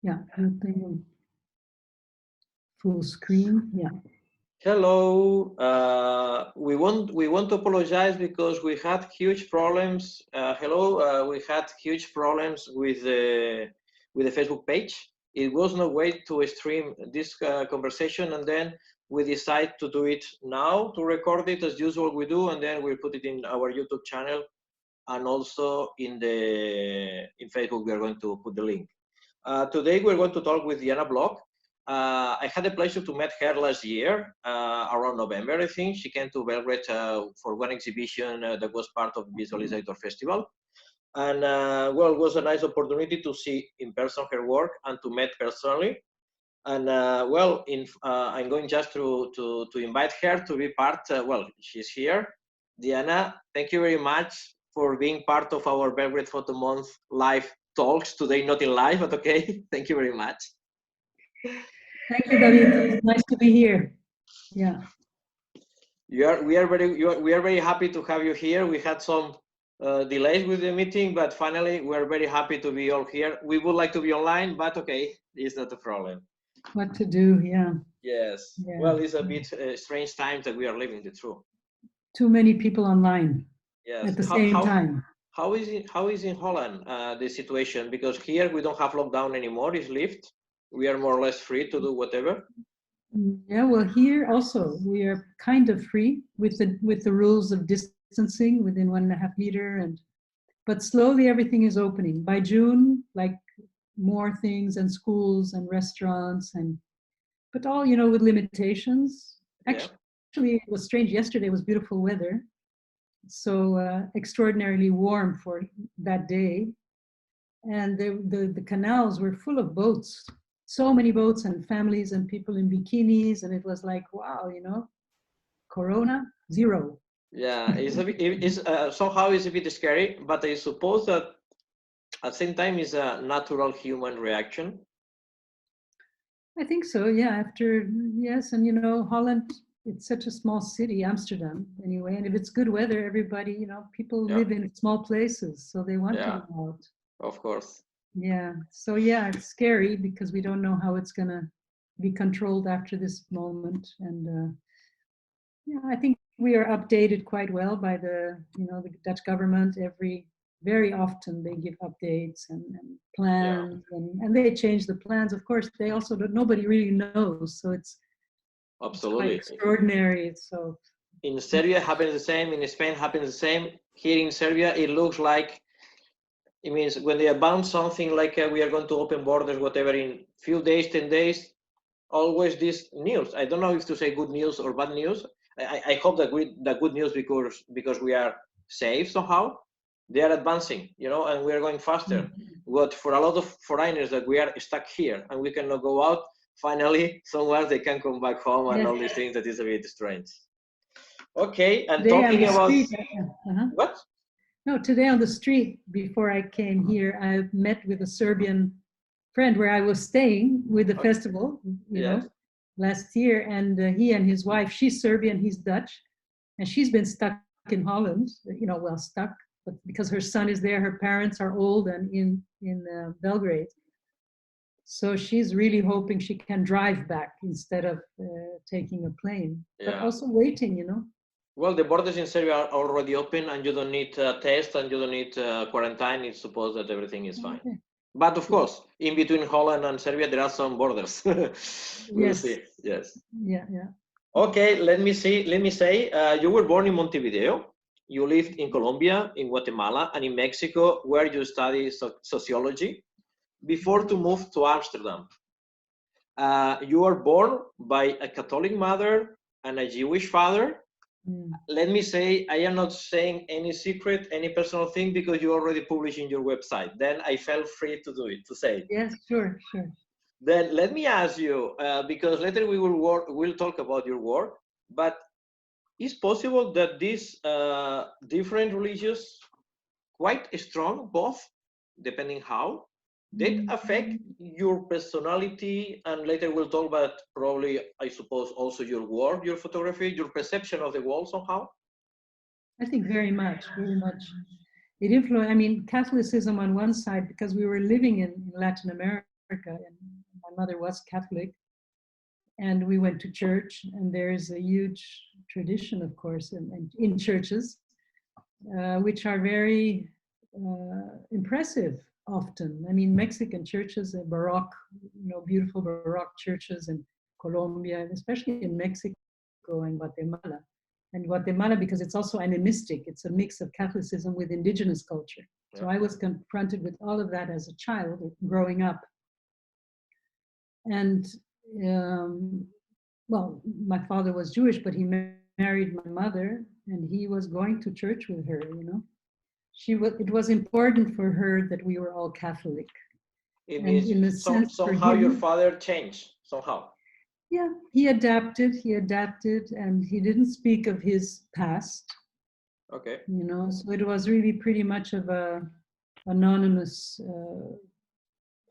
Yeah, full screen. Yeah. Hello. We want to apologize because we had huge problems. We had huge problems with the Facebook page. It was no way to stream this conversation, and then we decide to do it now, to record it as usual we do, and then we'll put it in our YouTube channel, and also in Facebook we are going to put the link. Today we're going to talk with Diana Blok. I had the pleasure to meet her last year, around November, I think. She came to Belgrade for one exhibition that was part of the Visualizator Festival. And well, it was a nice opportunity to see in person her work and to meet personally. And well, I'm going just to invite her to be part, well, she's here. Diana, thank you very much for being part of our Belgrade Photo Month live talks today, not in live, but okay. Thank you very much. Thank you, David. It's nice to be here. Yeah. We are very happy to have you here. We had some delays with the meeting, but finally we are very happy to be all here. We would like to be online, but okay, it's not a problem. What to do? Yeah. Yes. Yeah. Well, it's a bit strange times that we are living. The truth. Too many people online. Yes. At the same time. How is in Holland the situation? Because here we don't have lockdown anymore. It's lifted. We are more or less free to do whatever. Yeah, well, here also we are kind of free with the rules of distancing within 1.5 meters, but slowly everything is opening. By June, like more things, and schools and restaurants, but all, you know, with limitations. Actually, it was strange. Yesterday was beautiful weather, so extraordinarily warm for that day, and the canals were full of boats. So many boats and families and people in bikinis, and it was like, wow, you know, Corona, zero. Yeah, somehow it's a bit scary, but I suppose that at the same time it's a natural human reaction. I think so, yeah. Yes, and you know, Holland, it's such a small city, Amsterdam anyway, and if it's good weather, everybody, you know, people live in small places, so they want to go out. Of course. Yeah, so yeah, it's scary because we don't know how it's gonna be controlled after this moment, and yeah, I think we are updated quite well by the Dutch government. Very often they give updates and plans, and they change the plans. Of course, they also nobody really knows, so it's absolutely quite extraordinary. So in Serbia happens the same. In Spain happens the same. Here in Serbia, it looks like it means when they announce something like we are going to open borders, whatever, in few days, 10 days, always this news. I don't know if to say good news or bad news. I hope that the good news because we are safe somehow. They are advancing, you know, and we are going faster. But for a lot of foreigners that we are stuck here and we cannot go out, finally, somewhere they can come back home and all these things. That is a bit strange. Okay, and today talking about what? No, today on the street before I came here, I met with a Serbian friend where I was staying with the festival, you know, last year, and he and his wife, she's Serbian, he's Dutch, and she's been stuck in Holland, you know, well, stuck, but because her son is there, her parents are old and in Belgrade. So she's really hoping she can drive back instead of taking a plane, but also waiting, you know. Well, the borders in Serbia are already open and you don't need a test and you don't need quarantine. It's supposed that everything is fine. Okay. But of course, in between Holland and Serbia, there are some borders. We'll see. Yes. Yeah, yeah. Okay, let me say, you were born in Montevideo. You lived in Colombia, in Guatemala, and in Mexico, where you studied sociology, before to move to Amsterdam. You were born by a Catholic mother and a Jewish father. Let me say, I am not saying any secret, any personal thing, because you already published in your website. Then I felt free to do it, to say it. Yes, sure. Then let me ask you, because later we'll talk about your work, but is possible that these different religions, quite strong, both, depending how, they affect your personality, and later we'll talk about probably, I suppose, also your work, your photography, your perception of the world somehow? I think very much, very much. it influenced, I mean, Catholicism on one side, because we were living in Latin America, and my mother was Catholic, and we went to church, and there is a huge tradition, of course, in churches, which are very impressive often. I mean, Mexican churches, Baroque, beautiful Baroque churches in Colombia, and especially in Mexico and Guatemala. And Guatemala, because it's also animistic, it's a mix of Catholicism with indigenous culture. Yeah. So I was confronted with all of that as a child growing up. And well, my father was Jewish, but he married my mother, and he was going to church with her, It was important for her that we were all Catholic. It means in a sense somehow your father changed, somehow. Yeah, he adapted, and he didn't speak of his past. Okay. So it was really pretty much of a anonymous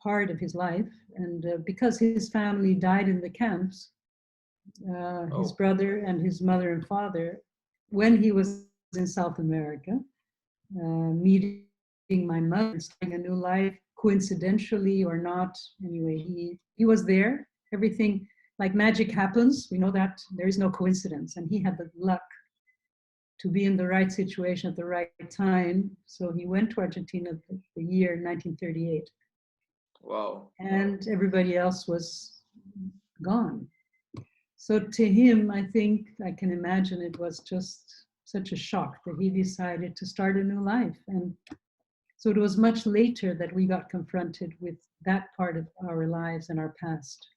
part of his life. And because his family died in the camps, his brother and his mother and father, when he was in South America, meeting my mother and starting a new life, coincidentally or not, anyway, he was there. Everything, like magic happens, we know that there is no coincidence, and he had the luck to be in the right situation at the right time. So he went to Argentina the year 1938. Wow. And everybody else was gone. So to him, I think, I can imagine it was just such a shock that he decided to start a new life. And so it was much later that we got confronted with that part of our lives and our past.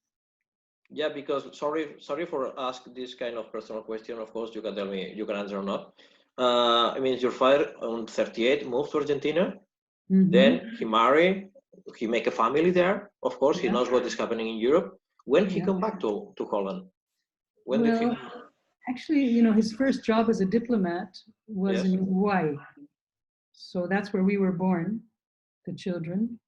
Yeah, because sorry for asking this kind of personal question. Of course, you can tell me, you can answer or not. I mean, your father on 38 moved to Argentina. Mm-hmm. Then he married. He make a family there. Of course, he knows what is happening in Europe. When he come back to Holland? When did he? Actually, his first job as a diplomat was in Hawaii. So that's where we were born, the children.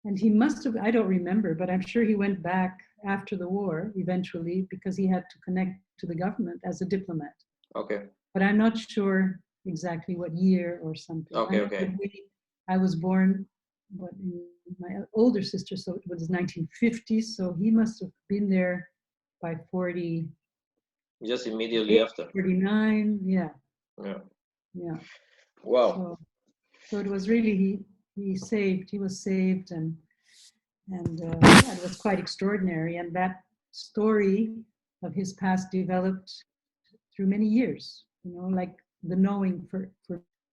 And he must have, I don't remember, but I'm sure he went back after the war eventually because he had to connect to the government as a diplomat. Okay. But I'm not sure exactly what year or something. Okay. I was born, my older sister, so it was 1950, so he must have been there by 40. Just immediately after. 49, yeah. Wow. So it was really, he was saved, and it was quite extraordinary. And that story of his past developed through many years, like the knowing for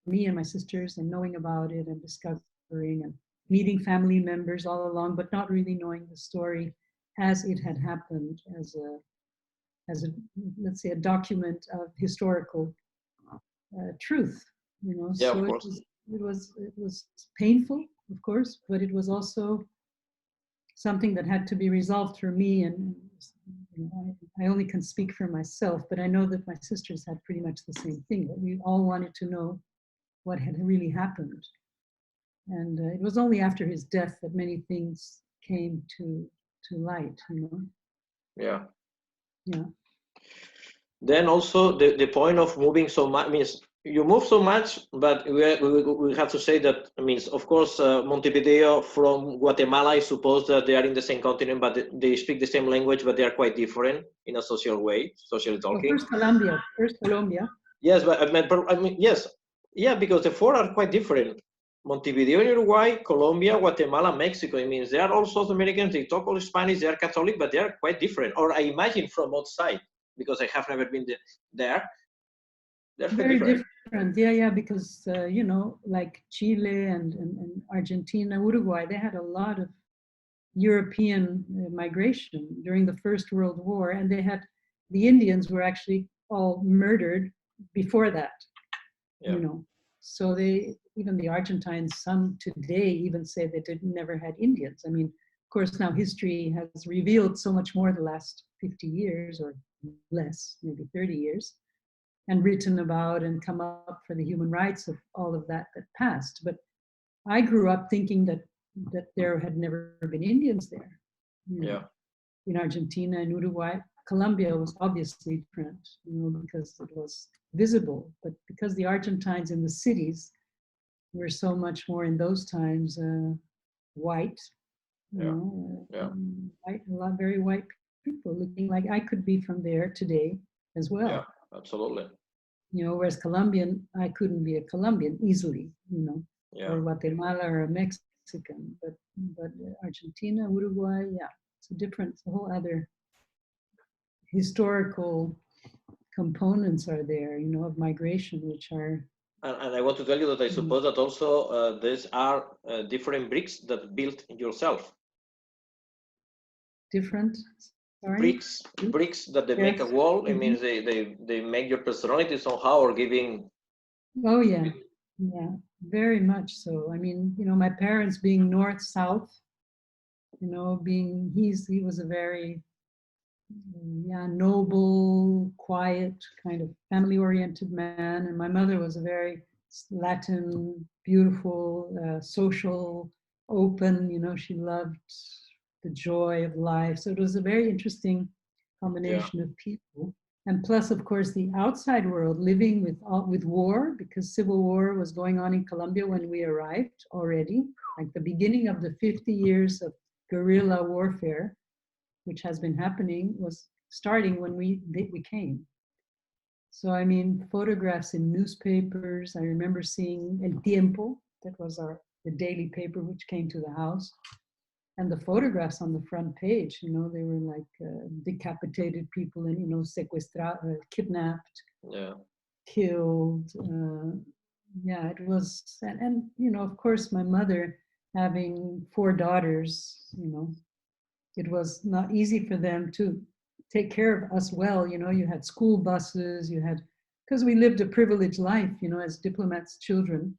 me and my sisters, and knowing about it and discovering and meeting family members all along, but not really knowing the story as it had happened, as a let's say a document of historical truth, Yeah, so of course. It was painful, of course, but it was also something that had to be resolved for me. And I only can speak for myself, but I know that my sisters had pretty much the same thing, that we all wanted to know what had really happened. And it was only after his death that many things came to light, Yeah. Yeah. Then also the point of moving so much means you move so much, but we have to say that means, of course, Montevideo from Guatemala, I suppose that they are in the same continent, but they speak the same language, but they are quite different in a social way, socially talking. Well, first Colombia. Yes, but I mean, yes. Yeah, because the four are quite different. Montevideo, Uruguay, Colombia, Guatemala, Mexico. It means they are all South Americans, they talk all Spanish, they are Catholic, but they are quite different. Or I imagine from outside, because I have never been there. They're very different. Yeah, because, like Chile and Argentina, Uruguay, they had a lot of European migration during the First World War, and the Indians were actually all murdered before that, So even the Argentines, some today even say they never had Indians. I mean, of course, now history has revealed so much more the last 50 years or less, maybe 30 years, and written about and come up for the human rights of all of that passed. But I grew up thinking that there had never been Indians there. In Argentina and Uruguay. Colombia was obviously different, because it was visible, but because the Argentines in the cities we're so much more in those times white, you Yeah. know, Yeah. white, a lot very white people looking like I could be from there today as well. Yeah. Absolutely. You know, whereas Colombian, I couldn't be a Colombian easily, you know, Yeah. or Guatemala or a Mexican, but Argentina, Uruguay, yeah, it's a different, it's a whole other historical components are there, you know, of migration, which are And I want to tell you that I suppose that also these are different bricks that built yourself. different. Sorry. Bricks that they make a Yes. wall. It Mhm. means they make your personality somehow, or giving. Oh yeah, yeah, very much so. I mean, you know, my parents being north south, you know, being he was a very yeah noble, quiet kind of family oriented man, and my mother was a very Latin, beautiful, social, open. You know, she loved the joy of life. So it was a very interesting Yeah. combination of people. And plus, of course, the outside world living with war, because civil war was going on in Colombia when we arrived already, like the beginning of the 50 years of guerrilla warfare, which has been happening, was starting when we came. So I mean, photographs in newspapers. I remember seeing El Tiempo, that was the daily paper which came to the house, and the photographs on the front page, you know, they were like decapitated people and, you know, kidnapped, Yeah. killed. Yeah, it was, and, you know, of course, my mother having 4 daughters, you know, it was not easy for them to take care of us well. You know, you had school buses, you had, because we lived a privileged life, you know, as diplomats' children.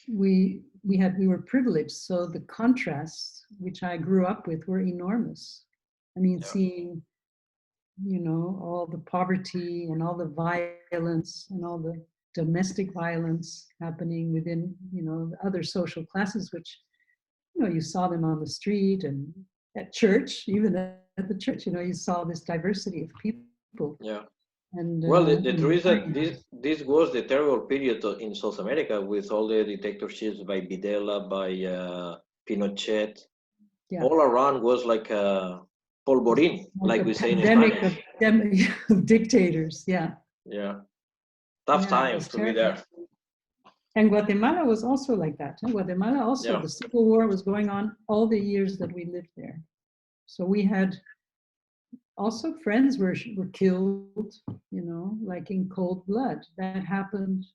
We were privileged, so the contrasts which I grew up with were enormous. I mean, Yeah. seeing, you know, all the poverty and all the violence and all the domestic violence happening within, you know, the other social classes, which, you know, you saw them on the street and at church, even at the church, you know, you saw this diversity of people. Yeah. And Well, the truth is that very this was the terrible period in South America with all the dictatorships by Videla, by Pinochet. yeah, All around was like a polvorín, like like a we say in pandemic Spanish. of dictators. Yeah, Yeah. Tough yeah, it times was to be terrible. there. And Guatemala was also like that. Guatemala also, Yeah. the civil war was going on all the years that we lived there. So we had also friends were killed, you know, like in cold blood. That happened,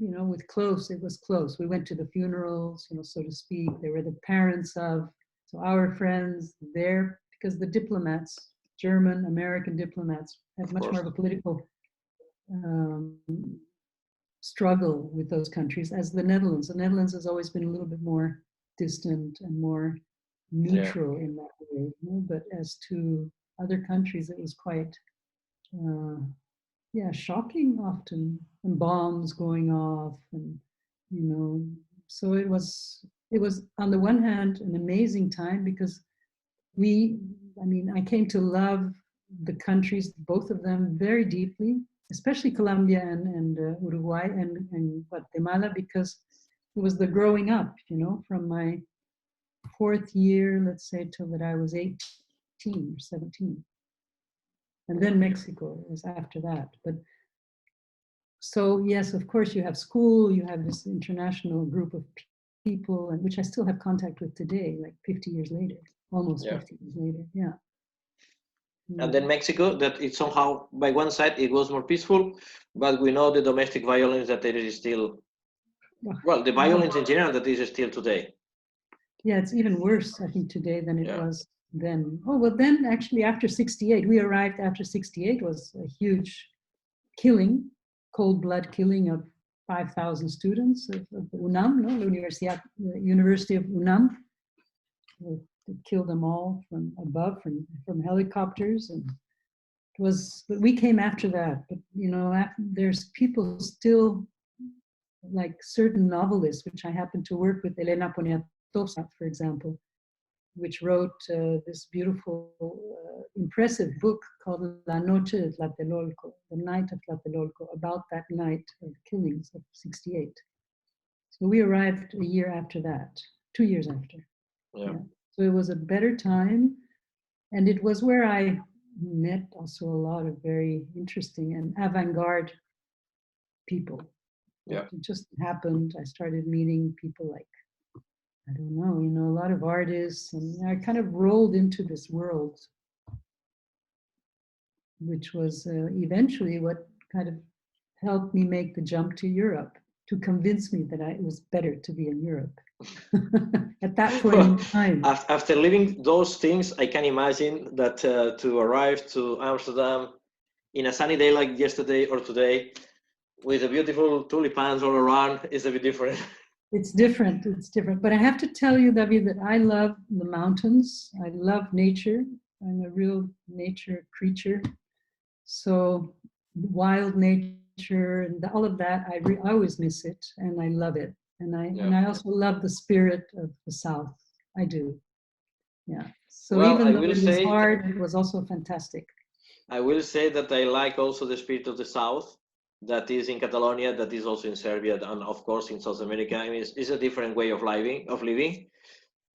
you know, with close, it was close. We went to the funerals, you know, so to speak. They were the parents of, so our friends there, because the diplomats, German, American diplomats, had Of much more course. of a political um, struggle with those countries as the Netherlands. The Netherlands has always been a little bit more distant and more Yeah. neutral in that way. You know? But as to other countries, it was quite, yeah, shocking often, and bombs going off, and you know, so it was on the one hand an amazing time because I mean, I came to love the countries, both of them, very deeply, especially Colombia and Uruguay and Guatemala, because it was the growing up, you know, from my 4th year, let's say, till that I was 18 or 17. And then Mexico was after that. But so, yes, of course, you have school, you have this international group of people, and which I still have contact with today, like 50 years later, almost Yeah. 50 years later. Yeah. And then Mexico, that it somehow, by one side, it was more peaceful, but we know the domestic violence that it is still, well, the violence in general that is still today. Yeah, it's even worse, I think, today than it Yeah. was then. Oh, well, then actually after 68, we arrived after 68 was a huge killing, cold blood killing of 5,000 students of UNAM, no, the University of UNAM. They killed them all from above, from helicopters, and it was. But we came after that. But you know, there's people still, like certain novelists, which I happen to work with, Elena Poniatowska, for example. which wrote this beautiful, impressive book called La Noche de Tlatelolco, the night of Tlatelolco, about that night of the killings of '68. So we arrived a year after that, 2 years after. Yeah. So it was a better time. And it was where I met also a lot of very interesting and avant-garde people. Yeah. It just happened. I started meeting people like, I don't know, you know, a lot of artists, and I kind of rolled into this world, which was eventually what kind of helped me make the jump to Europe, to convince me that it was better to be in Europe at that point in time. After living those things, I can imagine that to arrive to Amsterdam in a sunny day like yesterday or today, with the beautiful tulipans all around, is a bit different. It's different. It's different. But I have to tell you, David, that I love the mountains. I love nature. I'm a real nature creature. So wild nature and all of that, I always miss it, and I love it. And I also love the spirit of the South. I do. Yeah. So well, even though it was hard, it was also fantastic. I will say that I like also the spirit of the South. That is in Catalonia, that is also in Serbia, and of course in South America. I mean, it's a different way of living.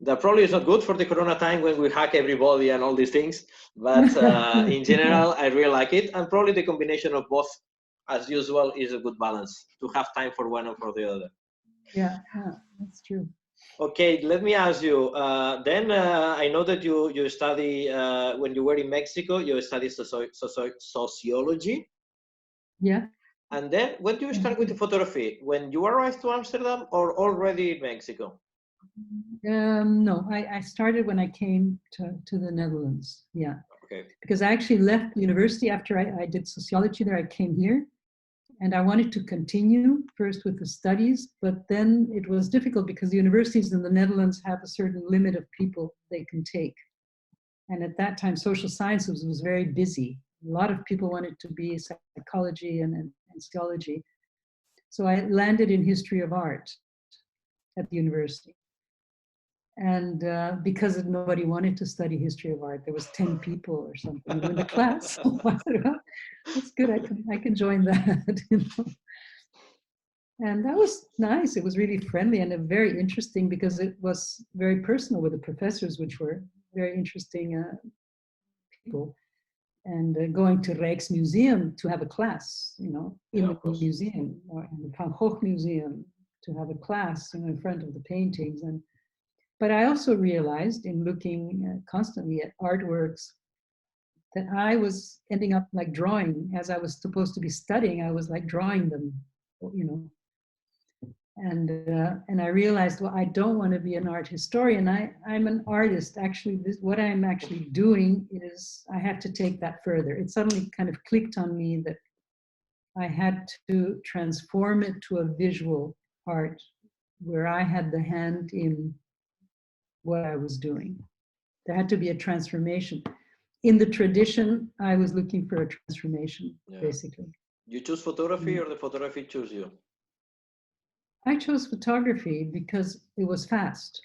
That probably is not good for the Corona time when we hack everybody and all these things. But in general, I really like it. And probably the combination of both, as usual, is a good balance to have time for one or for the other. Yeah, that's true. Okay, let me ask you. Then I know that you study when you were in Mexico. You studied sociology. Yeah. And then when do you start with the photography? When you arrived to Amsterdam or already in Mexico? No, I started when I came to the Netherlands. Yeah. Okay. Because I actually left university after I did sociology there. I came here. And I wanted to continue first with the studies, but then it was difficult because the universities in the Netherlands have a certain limit of people they can take. And at that time, social sciences was very busy. A lot of people wanted to be psychology and sociology. So I landed in history of art at the university. And because nobody wanted to study history of art, there was 10 people or something in the class. So I said, well, that's good. I can join that. You know? And that was nice. It was really friendly and very interesting because it was very personal with the professors, which were very interesting people. And going to Rijksmuseum to have a class, you know, in the museum, or in the Van Gogh Museum to have a class, you know, in front of the paintings. But I also realized in looking constantly at artworks that I was ending up like drawing as I was supposed to be studying. I was like drawing them, you know. And I realized, well, I don't want to be an art historian. I'm an artist. Actually, what I'm actually doing is I have to take that further. It suddenly kind of clicked on me that I had to transform it to a visual art where I had the hand in what I was doing. There had to be a transformation. In the tradition, I was looking for a transformation, basically. You choose photography or the photography choose you? I chose photography because it was fast.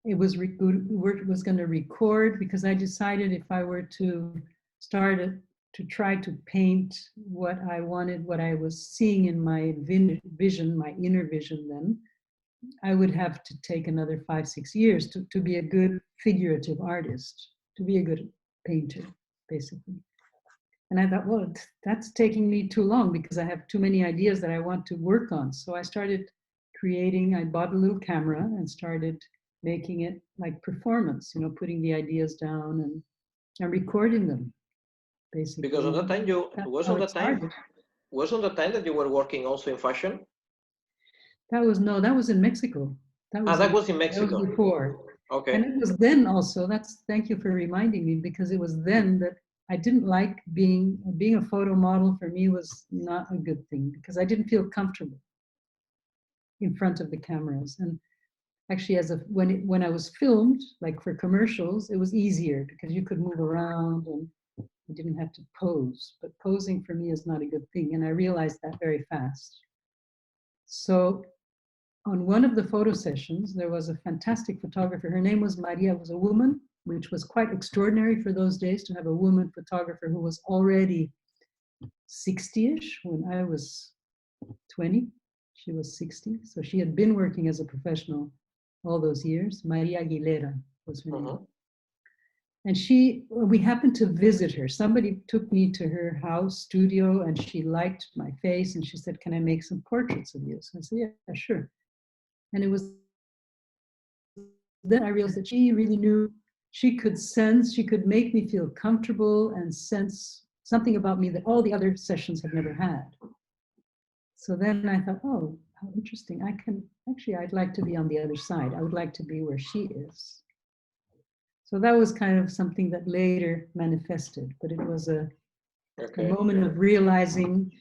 It was going to record because I decided if I were to start to try to paint what I wanted, what I was seeing in my vision, my inner vision then, I would have to take another 5-6 years to be a good figurative artist, to be a good painter, basically. And I thought, well, that's taking me too long because I have too many ideas that I want to work on. So I started creating, I bought a little camera and started making it like performance, you know, putting the ideas down and recording them, basically. Because on that time, was on the time that you were working also in fashion? That was in Mexico. That was in Mexico. That was before. Okay. And it was then also, thank you for reminding me, because it was then that I didn't like being a photo model. For me was not a good thing because I didn't feel comfortable in front of the cameras. And actually, when I was filmed, like for commercials, it was easier because you could move around and you didn't have to pose. But posing for me is not a good thing, and I realized that very fast. So on one of the photo sessions, there was a fantastic photographer. Her name was Maria, was a woman, which was quite extraordinary for those days to have a woman photographer who was already 60-ish when I was 20. She was 60. So she had been working as a professional all those years. Maria Aguilera was her name. And we happened to visit her. Somebody took me to her house studio and she liked my face and she said, "Can I make some portraits of you?" So I said, "Yeah, sure." And it was then I realized that she really knew, she could sense, she could make me feel comfortable and sense something about me that all the other sessions had never had. So then I thought, oh, how interesting. I'd like to be on the other side. I would like to be where she is. So that was kind of something that later manifested, but it was a moment of realizing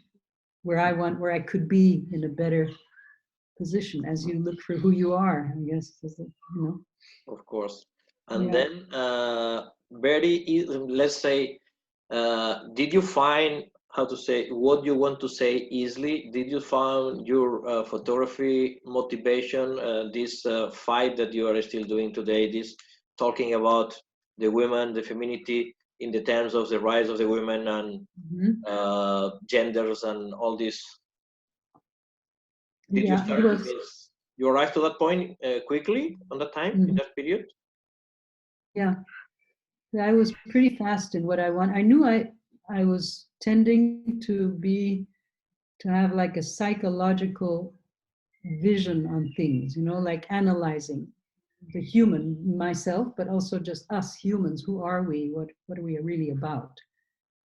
where I could be in a better position as you look for who you are, I guess, Of course. And then let's say, did you find how to say what you want to say easily? Did you find your photography motivation, this fight that you are still doing today, this talking about the women, the femininity in the terms of the rights of the women and genders and all this? Did you start you arrived to that point quickly on that time, in that period? Yeah, I was pretty fast in what I want. I knew I was tending to have like a psychological vision on things, like analyzing the human, myself, but also just us humans. Who are we? What are we really about?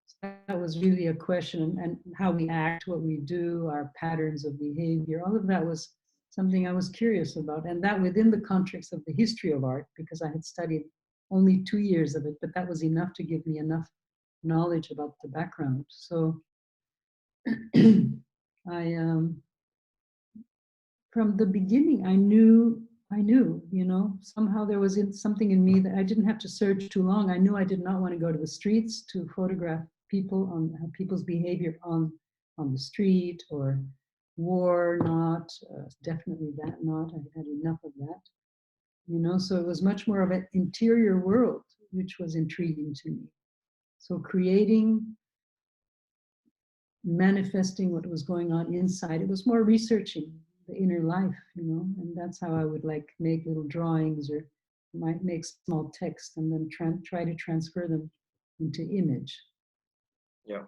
So that was really a question, and how we act, what we do, our patterns of behavior, all of that was something I was curious about, and that within the context of the history of art, because I had studied only 2 years of it, but that was enough to give me enough knowledge about the background. So from the beginning, I knew, somehow there was something in me that I didn't have to search too long. I knew I did not want to go to the streets to photograph people on people's behavior on the street, or war, not, definitely that not. I had enough of that, so it was much more of an interior world, which was intriguing to me. So creating, manifesting what was going on inside, it was more researching the inner life, and that's how I would make little drawings or might make small text and then try to transfer them into image. Yeah.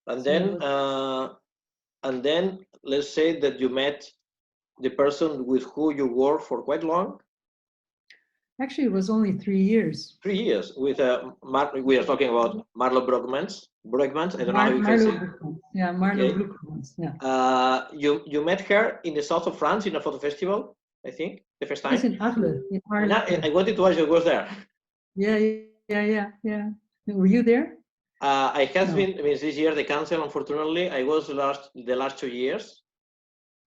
And then let's say that you met the person with who you worked for quite long. Actually, it was only 3 years. 3 years with we are talking about Marlo Brugmans. I don't know how you can say. Yeah, Marlo Brugmans. Yeah. You met her in the south of France in a photo festival, I think, the first time. Yes, in Arles. I wanted to ask you, was there? Yeah. Were you there? I have been. I mean, this year they canceled. Unfortunately, I was the last 2 years.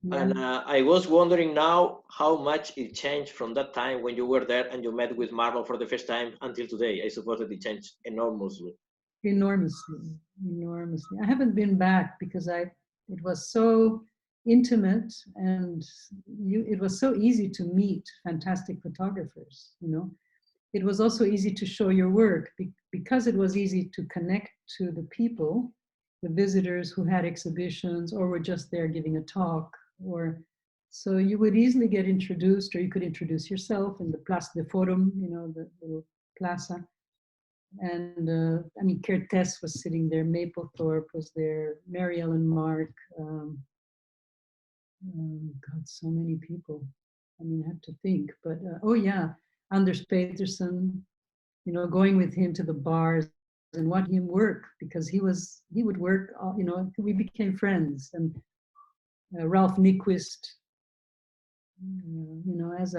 Yeah. And I was wondering now how much it changed from that time when you were there and you met with Marlo for the first time until today. I suppose that it changed enormously. Enormously. I haven't been back because it was so intimate, and it was so easy to meet fantastic photographers. It was also easy to show your work because it was easy to connect to the people, the visitors who had exhibitions or were just there giving a talk, or so you would easily get introduced, or you could introduce yourself in the Place de Forum, the little plaza. And I mean, Kertész was sitting there, Mapplethorpe was there, Mary Ellen Mark, God, so many people. I mean, I have to think, but oh yeah, Anders Peterson, going with him to the bars and watching him work, because he would work, we became friends. And Ralph Nyquist, as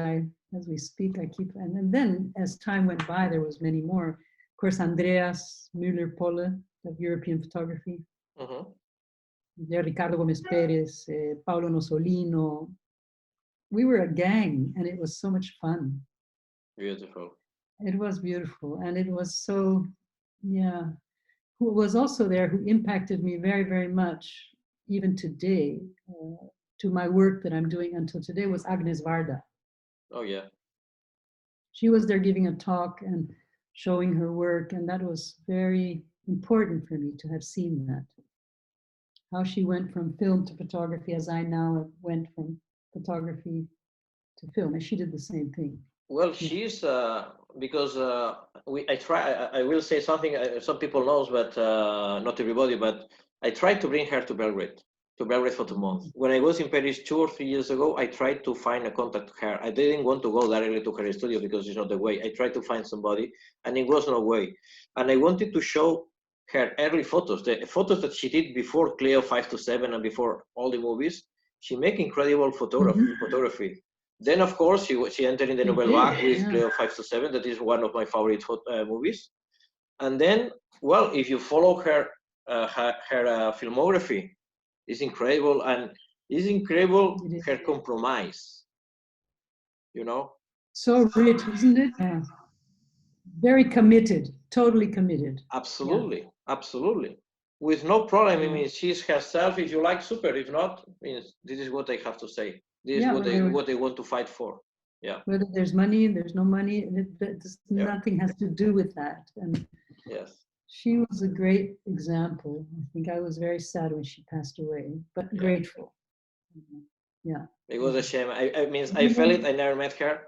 we speak, I keep, and then as time went by, there was many more. Of course, Andreas Müller-Polle of European photography. Ricardo Gomez Perez, Paulo Nosolino. We were a gang, and it was so much fun. Beautiful. It was beautiful, and it was so, who was also there, who impacted me very, very much, even today. to my work that I'm doing until today was Agnes Varda. Oh yeah. She was there giving a talk and showing her work, and that was very important for me to have seen that. How she went from film to photography, as I now went from photography to film, and she did the same thing. Well, she's because I will say something some people knows, but not everybody. But I tried to bring her to Belgrade Photo Month. When I was in Paris 2 or 3 years ago, I tried to find a contact with her. I didn't want to go directly to her studio because it's not the way. I tried to find somebody, and it was no way. And I wanted to show her early photos, the photos that she did before Cleo 527 and before all the movies. She make incredible photography. Then, of course, she entered in the Nouvelle Vague with Cleo 527. That is one of my favorite movies. And then, well, if you follow her filmography, it's incredible, and it's incredible her compromise. You know. So rich, isn't it? Yeah. Very committed, totally committed. Absolutely, yeah. Absolutely. With no problem. I mean, she's herself. If you like, super. If not, means this is what I have to say. This is what they want to fight for. Yeah. Whether there's money, there's no money, nothing has to do with that. And yes, she was a great example. I think I was very sad when she passed away, but grateful. Yeah. It was a shame. I mean, I felt it. I never met her.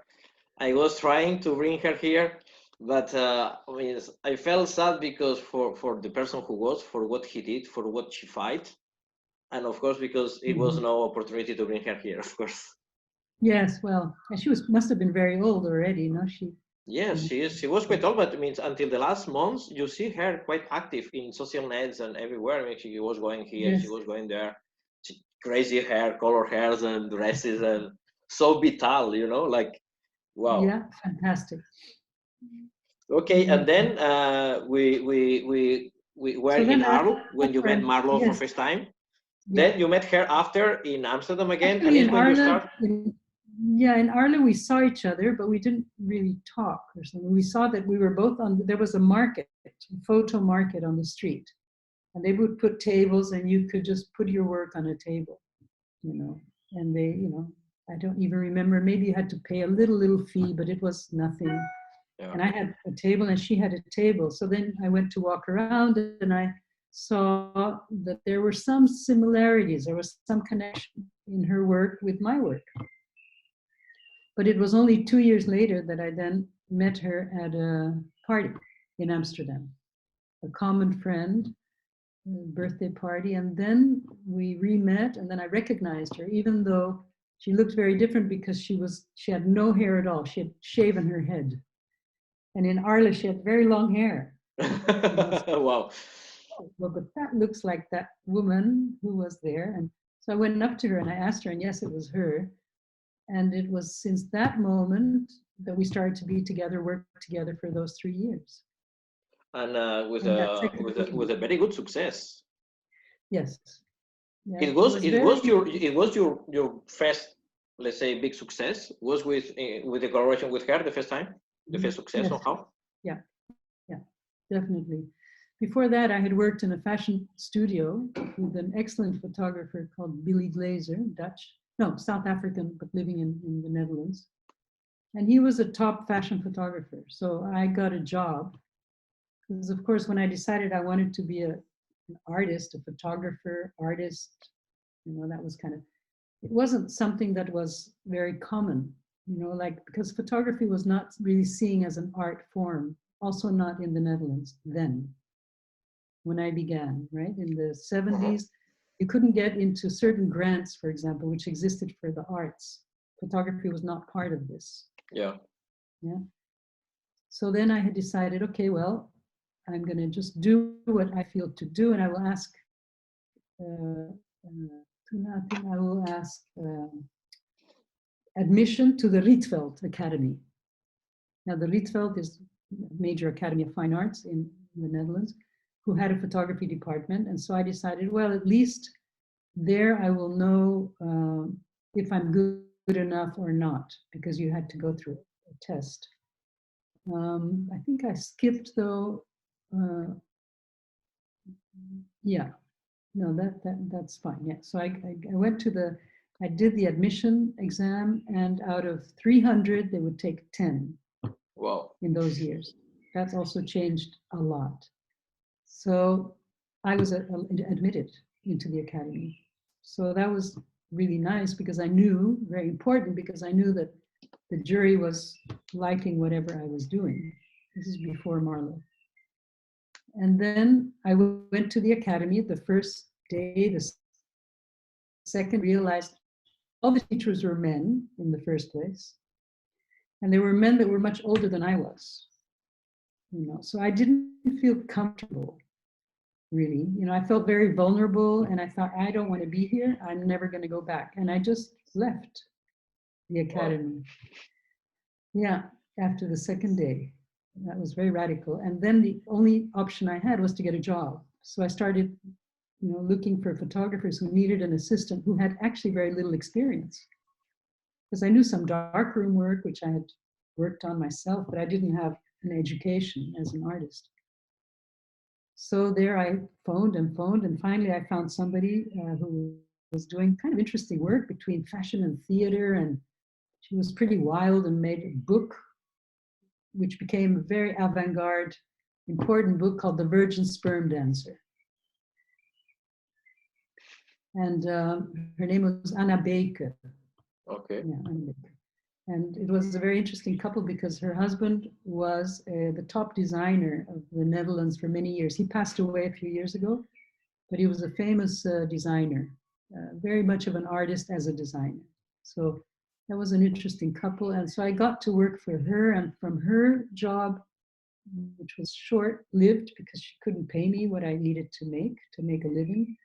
I was trying to bring her here, but I mean, I felt sad because for the person who was, for what he did, for what she fight, and of course because it was no opportunity to bring her here, of course. Yes, well, and she must have been very old already, no? Yes, she is. She was quite old, but it means until the last months, you see her quite active in social nets and everywhere. I mean, she was going here, she was going there. Crazy hair, color hairs, and dresses, and so vital, you know, like wow. Yeah, fantastic. Okay, and then we were in Arles when you met Marlo for first time. Then you met her after in Amsterdam again. Actually, in Arles, in Arles we saw each other, but we didn't really talk or something. We saw that we were both on. There was a market, a photo market on the street, and they would put tables, and you could just put your work on a table, you know. And they, you know, I don't even remember. Maybe you had to pay a little fee, but it was nothing. Yeah. And I had a table and she had a table. So then I went to walk around and I saw that there were some similarities. There was some connection in her work with my work. But it was only 2 years later that I then met her at a party in Amsterdam, a common friend, a birthday party. And then we re-met, and then I recognized her, even though she looked very different because she had no hair at all. She had shaven her head. And in Arles, she had very long hair. Wow. Well, but that looks like that woman who was there. And so I went up to her and I asked her, and yes, it was her. And it was since that moment that we started to be together, work together for those 3 years. And with a very good success. Yes. Yeah, it was your first, let's say, big success. Was with the collaboration with her the first time, the first success somehow. Yeah, definitely. Before that, I had worked in a fashion studio with an excellent photographer called Billy Glazer, South African, but living in the Netherlands. And he was a top fashion photographer. So I got a job because, of course, when I decided I wanted to be an artist, a photographer, artist, you know, that was it wasn't something that was very common, you know, like, because photography was not really seen as an art form, also not in the Netherlands then, when I began, right? In the 70s, you couldn't get into certain grants, for example, which existed for the arts. Photography was not part of this. Yeah. So then I had decided, okay, well, I'm going to just do what I feel to do, and I will ask admission to the Rietveld Academy. Now, the Rietveld is a major academy of fine arts in the Netherlands, who had a photography department. And so I decided, well, at least there I will know if I'm good enough or not, because you had to go through a test. I think I skipped though. Yeah, no, that's fine. Yeah, so I went to the I did the admission exam, and out of 300, they would take 10 Wow. in those years. That's also changed a lot. So I was admitted into the academy. So that was really nice because I knew, very important, because I knew that the jury was liking whatever I was doing. This is before Marlowe. And then I went to the academy the first day, the second, realized all the teachers were men in the first place. And they were men that were much older than I was. So I didn't feel comfortable, really. I felt very vulnerable, and I thought, I don't want to be here. I'm never going to go back. And I just left the academy. Wow. Yeah, after the second day. That was very radical. And then the only option I had was to get a job. So I started, looking for photographers who needed an assistant who had actually very little experience. Because I knew some darkroom work, which I had worked on myself, but I didn't have an education as an artist. So there I phoned, and finally I found somebody who was doing kind of interesting work between fashion and theater, and she was pretty wild and made a book which became a very avant-garde, important book called The Virgin Sperm Dancer. And her name was Anna Baker. Okay. Yeah, Anna Baker. And it was a very interesting couple because her husband was the top designer of the Netherlands for many years. He passed away a few years ago, but he was a famous designer, very much of an artist as a designer. So that was an interesting couple. And so I got to work for her, and from her job, which was short-lived because she couldn't pay me what I needed to make a living.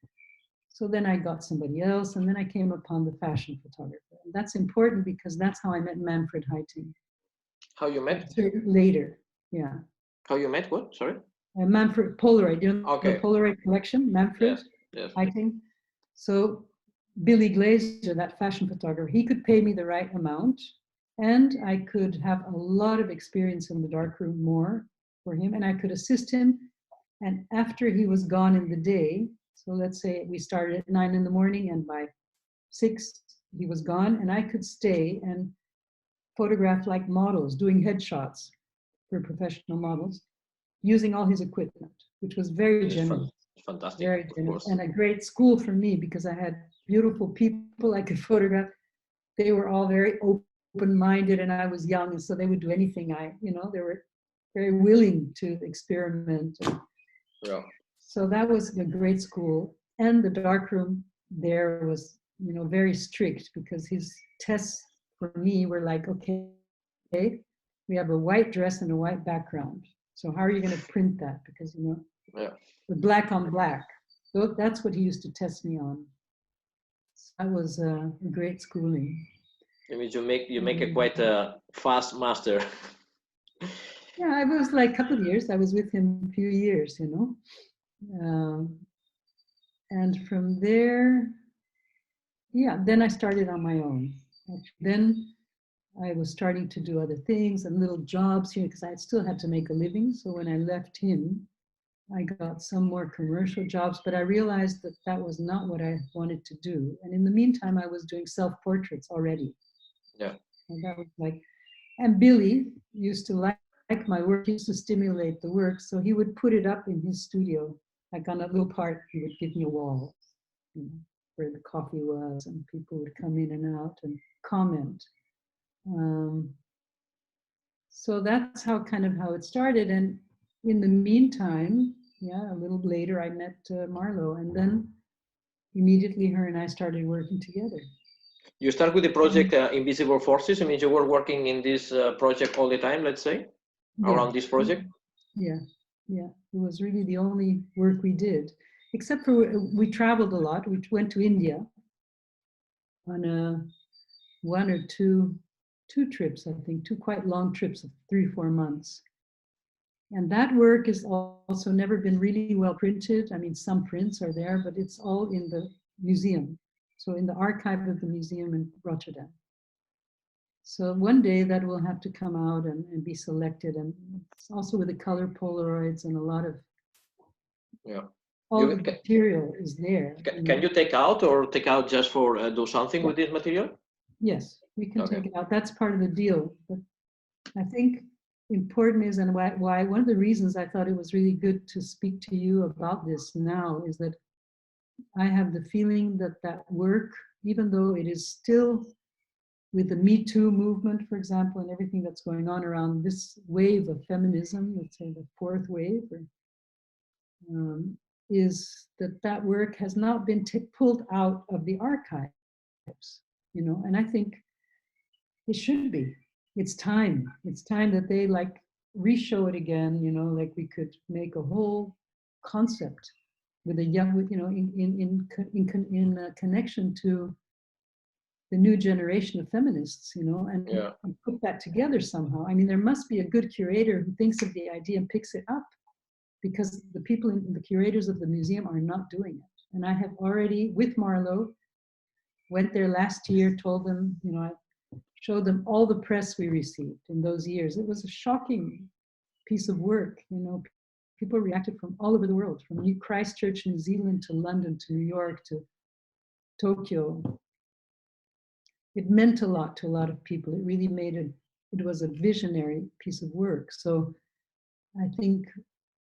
So then I got somebody else, and then I came upon the fashion photographer. And that's important because that's how I met Manfred Heiting. How you met? Later, yeah. How you met? What? Sorry? Manfred Polaroid. Okay. The Polaroid collection, Manfred Heiting. So Billy Glazer, that fashion photographer, he could pay me the right amount, and I could have a lot of experience in the darkroom more for him, and I could assist him. And after he was gone in the day, so let's say we started at 9 in the morning, and by 6 he was gone, and I could stay and photograph like models, doing headshots for professional models, using all his equipment, which was very generous. Fantastic. Very generous, and a great school for me because I had beautiful people I could photograph. They were all very open-minded, and I was young, and so they would do anything. They were very willing to experiment. Yeah. So that was a great school. And the darkroom there was, very strict because his tests for me were like, okay, we have a white dress and a white background. So how are you going to print that? Because, the black on black. So that's what he used to test me on. So that was a great schooling. It means you make a quite a fast master. Yeah, I was like a couple of years. I was with him a few years, and from there, then I started on my own. Then I was starting to do other things and little jobs here because I still had to make a living. So when I left him, I got some more commercial jobs, but I realized that that was not what I wanted to do. And in the meantime, I was doing self-portraits already. Yeah. And that was like, and Billy used to like my work, he used to stimulate the work. So he would put it up in his studio, like on a little part, he would give me a wall, where the coffee was, and people would come in and out and comment. So that's how it started. And in the meantime, a little later, I met Marlowe, and then immediately her and I started working together. You start with the project Invisible Forces. I mean, you were working in this project all the time, let's say, around this project? Yeah. It was really the only work we did, except for we traveled a lot. We went to India on one or two trips, I think, two quite long trips of 3-4 months. And that work has also never been really well printed. I mean, some prints are there, but it's all in the museum. So in the archive of the museum in Rotterdam. So one day that will have to come out and be selected. And it's also with the color Polaroids and a lot of all the material is there. Can you take out or take out just for do something with this material? Yes, we can take it out. That's part of the deal. But I think important is, and why one of the reasons I thought it was really good to speak to you about this now is that I have the feeling that that work, even though it is still with the Me Too movement, for example, and everything that's going on around this wave of feminism, let's say the fourth wave, is that that work has not been pulled out of the archives, you know, and I think it should be. It's time. It's time that they like re-show it again, you know, like we could make a whole concept with a young, you know, in connection to the new generation of feminists, you know, and put that together somehow. I mean, there must be a good curator who thinks of the idea and picks it up, because the people, the curators of the museum are not doing it. And I have already, with Marlo, went there last year, told them, you know, I showed them all the press we received in those years. It was a shocking piece of work, you know. People reacted from all over the world, from New Christchurch, New Zealand, to London, to New York, to Tokyo. It meant a lot to a lot of people. It really made it was a visionary piece of work. So I think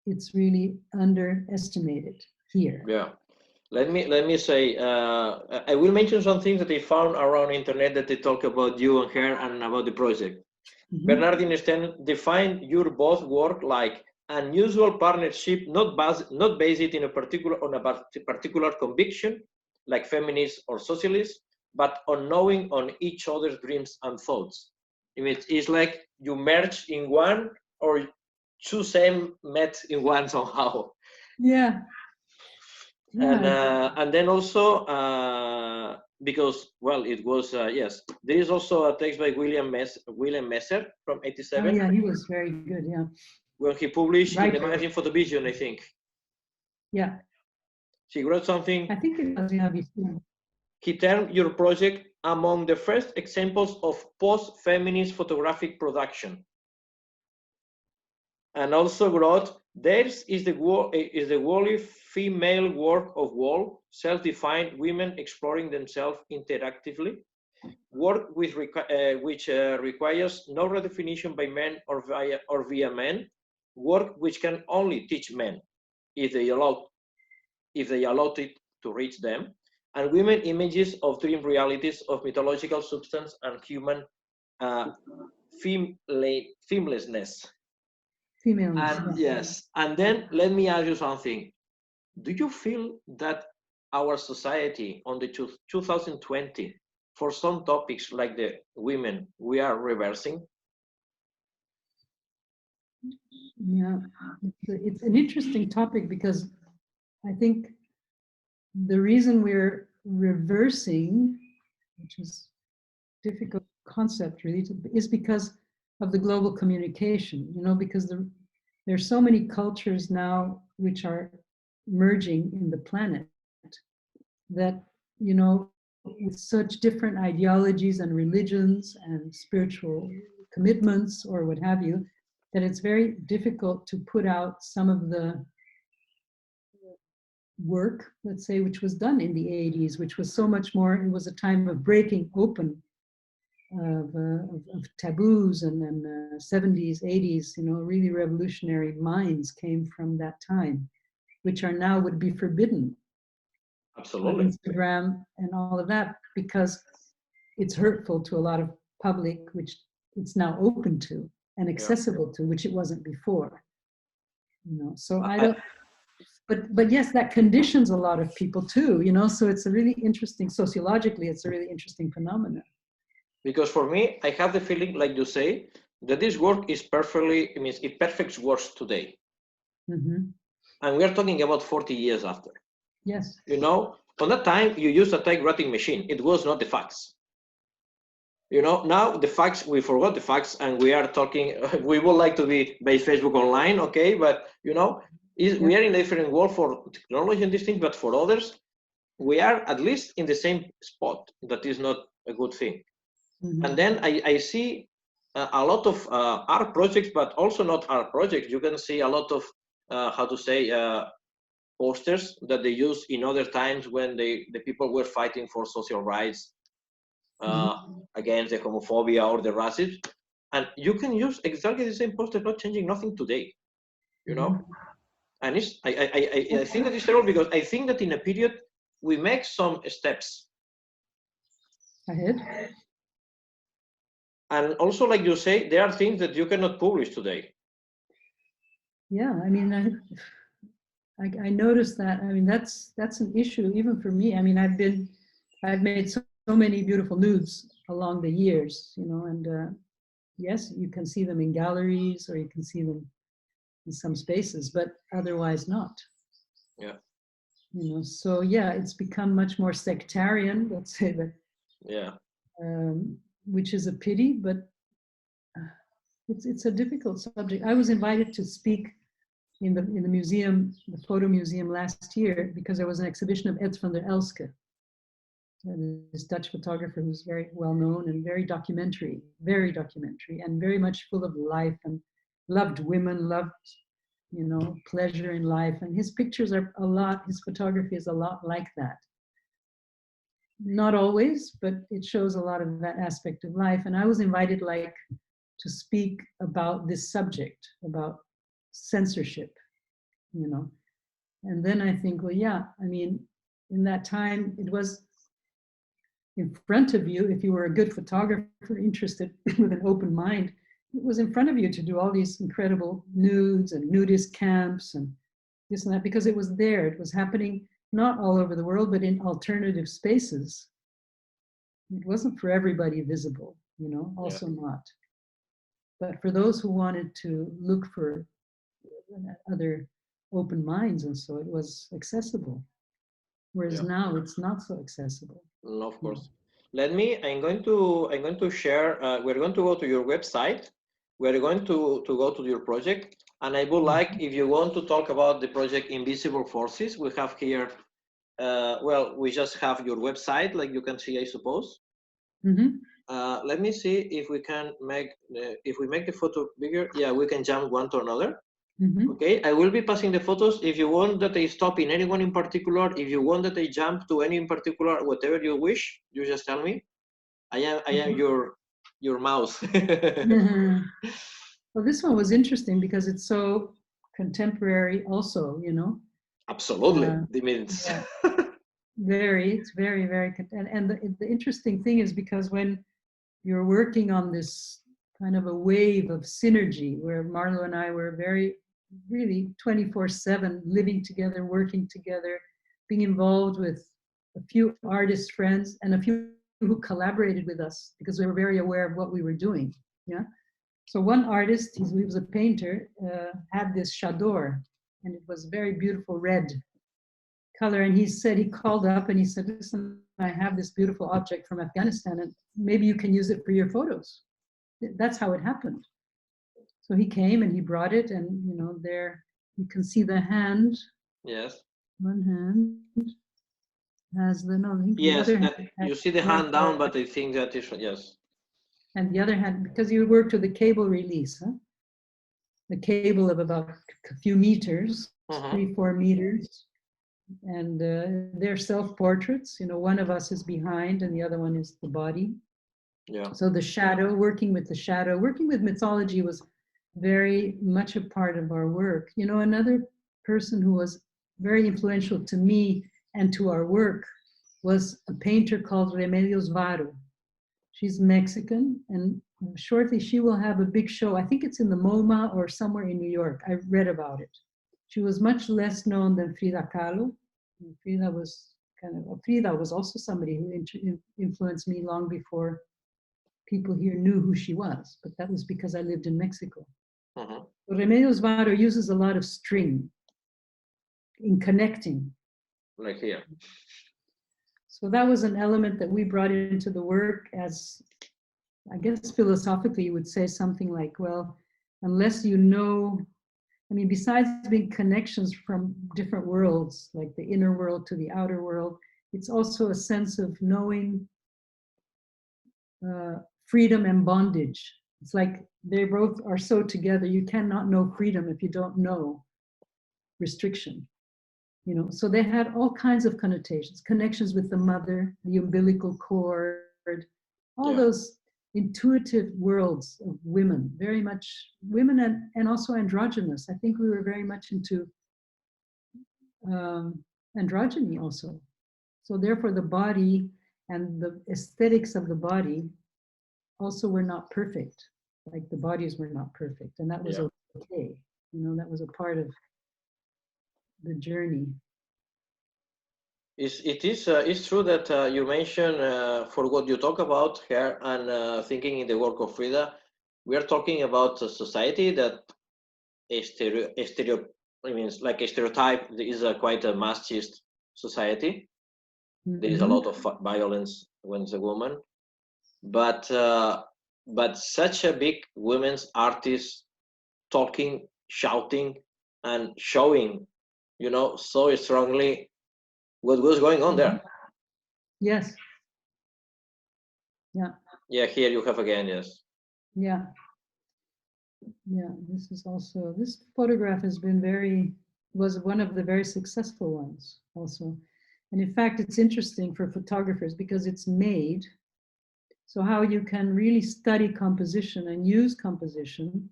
it's really underestimated here. Yeah. Let me say, I will mention some things that I found around internet that they talk about you and her and about the project. Bernardine Sten defined your both work like unusual partnership, not based in a particular conviction, like feminist or socialist, but on knowing on each other's dreams and thoughts. It's like you merge in one, or two same met in one somehow. Yeah. And then also because, well, it was yes, there is also a text by William Messer from '87. Oh yeah, he was very good. Yeah, when he published in the magazine Photovision, I think. Yeah, he wrote something. I think it was. Yeah, he termed your project among the first examples of post-feminist photographic production, and also wrote, theirs is the wholly female work of wall, self-defined women exploring themselves interactively, work which requires no redefinition by men or via men, work which can only teach men if they allow it to reach them, and women images of dream realities of mythological substance and human femelessness. And yes, and then let me ask you something. Do you feel that our society on the 2020, for some topics like the women, we are reversing? Yeah, it's an interesting topic, because I think the reason we're reversing, which is a difficult concept really, is because of the global communication, you know, because there are so many cultures now which are merging in the planet, that, you know, with such different ideologies and religions and spiritual commitments or what have you, that it's very difficult to put out some of the work, let's say, which was done in the 80s, which was so much more, it was a time of breaking open of taboos, and then 70s, 80s, you know, really revolutionary minds came from that time, which are now would be forbidden. Absolutely. On Instagram and all of that, because it's hurtful to a lot of public, which it's now open to and accessible to, which it wasn't before. You know, so I don't. But yes, that conditions a lot of people too. You know, so it's a really interesting, sociologically, it's a really interesting phenomenon. Because for me, I have the feeling, like you say, that this work is perfectly, it means it perfects works today. And we are talking about 40 years after. Yes. You know, on that time, you used a typewriting machine. It was not the fax. You know, now the fax, we forgot the fax, and we are talking, we would like to be by Facebook online, okay? But, you know, we are in a different world for technology and these things, but for others, we are at least in the same spot. That is not a good thing. And then I see a lot of art projects, but also not art projects. You can see a lot of, how to say, posters that they use in other times when the people were fighting for social rights against the homophobia or the racism. And you can use exactly the same poster, not changing nothing today, you know? And it's, I think that is terrible, because I think that in a period we make some steps. Ahead. And also, like you say, there are things that you cannot publish today. Yeah, I mean, I noticed that. I mean, that's an issue even for me. I mean, I've made so many beautiful nudes along the years, you know, and yes, you can see them in galleries or you can see them in some spaces, but otherwise not. Yeah. You know, so yeah, it's become much more sectarian, let's say that. Yeah. Which is a pity, but it's a difficult subject. I was invited to speak in the museum, the photo museum last year, because there was an exhibition of Ed van der Elske, this Dutch photographer who's very well known and very documentary, and very much full of life and loved women, loved, you know, pleasure in life. And his pictures are a lot, his photography is a lot like that. Not always, but it shows a lot of that aspect of life. And I was invited like to speak about this subject, about censorship, you know. And then I think, well, yeah, I mean, in that time, it was in front of you, if you were a good photographer, interested with an open mind, it was in front of you to do all these incredible nudes and nudist camps and this and that, because it was there. It was happening not all over the world, but in alternative spaces. It wasn't for everybody visible, you know, also not. But for those who wanted to look for other open minds and so, it was accessible. Whereas now it's not so accessible. No, of course. I'm going to share, we're going to go to your website. We're going to go to your project. And I would like, if you want to talk about the project Invisible Forces, we have here, well, we just have your website, like you can see, I suppose. Let me see if we can make, if we make the photo bigger, yeah, we can jump one to another. Okay, I will be passing the photos. If you want that I stop in anyone in particular, if you want that I jump to any in particular, whatever you wish, you just tell me. I am your mouse. Well, this one was interesting because it's so contemporary also, you know. Absolutely, it's very, very, and the interesting thing is because when you're working on this kind of a wave of synergy where Marlo and I were very, really 24/7 living together, working together, being involved with a few artist friends and a few who collaborated with us because we were very aware of what we were doing. Yeah. So one artist, he was a painter, had this chador, and it was very beautiful red color. And he said, he called up and he said, listen, I have this beautiful object from Afghanistan and maybe you can use it for your photos. That's how it happened. So he came and he brought it, and you know, there you can see the hand. Yes. One hand has the, no, yes, the other hand you see the hand down, but I think that is, yes. And the other hand, because you worked with a cable release, huh? The cable of about a few meters, 3-4 meters. And they're self-portraits, you know, one of us is behind and the other one is the body. Yeah. So the shadow, working with the shadow, working with mythology was very much a part of our work. You know, another person who was very influential to me and to our work was a painter called Remedios Varo. She's Mexican, and shortly she will have a big show. I think it's in the MoMA or somewhere in New York. I read about it. She was much less known than Frida Kahlo. Frida was also somebody who influenced me long before people here knew who she was, but that was because I lived in Mexico. Remedios Varo uses a lot of string in connecting. Like here. So that was an element that we brought into the work as, I guess philosophically you would say something like, well, unless you know, I mean, besides being connections from different worlds, like the inner world to the outer world, it's also a sense of knowing freedom and bondage. It's like they both are so together. You cannot know freedom if you don't know restriction. You know, so they had all kinds of connotations, connections with the mother, the umbilical cord, all those intuitive worlds of women, very much women and also androgynous. I think we were very much into androgyny also. So therefore the body and the aesthetics of the body also were not perfect. Like the bodies were not perfect. And that was okay. You know, that was a part of the journey. It's true that you mentioned for what you talk about here and thinking in the work of Frida, we are talking about a society that like a stereotype is quite a machist society. There is a lot of violence when it's a woman, but such a big women's artist talking, shouting, and showing, you know, so strongly what was going on there. Yes. Yeah. Yeah, here you have again, yes. Yeah. Yeah, this is also, this photograph has been was one of the very successful ones also. And in fact, it's interesting for photographers because it's made. So how you can really study composition and use composition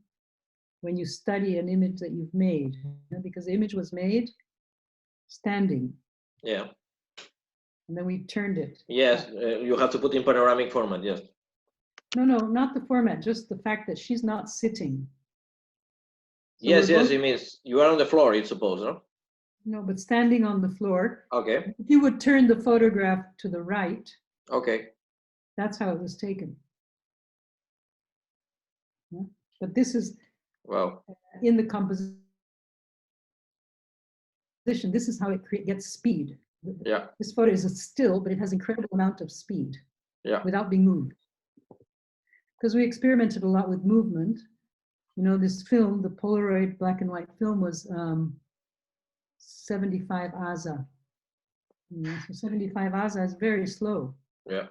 when you study an image that you've made, because the image was made standing. Yeah. And then we turned it. Yes, you have to put in panoramic format, yes. No, not the format, just the fact that she's not sitting. So yes, it means you are on the floor, it's supposed, no? No, but standing on the floor. Okay. If you would turn the photograph to the right. Okay. That's how it was taken. Yeah? But this is in the composition. This is how it gets speed. Yeah. This photo is a still, but it has incredible amount of speed. Yeah. Without being moved. Because we experimented a lot with movement. You know, this film, the Polaroid black and white film, was 75 ASA. You know, so 75 ASA is very slow. Yeah.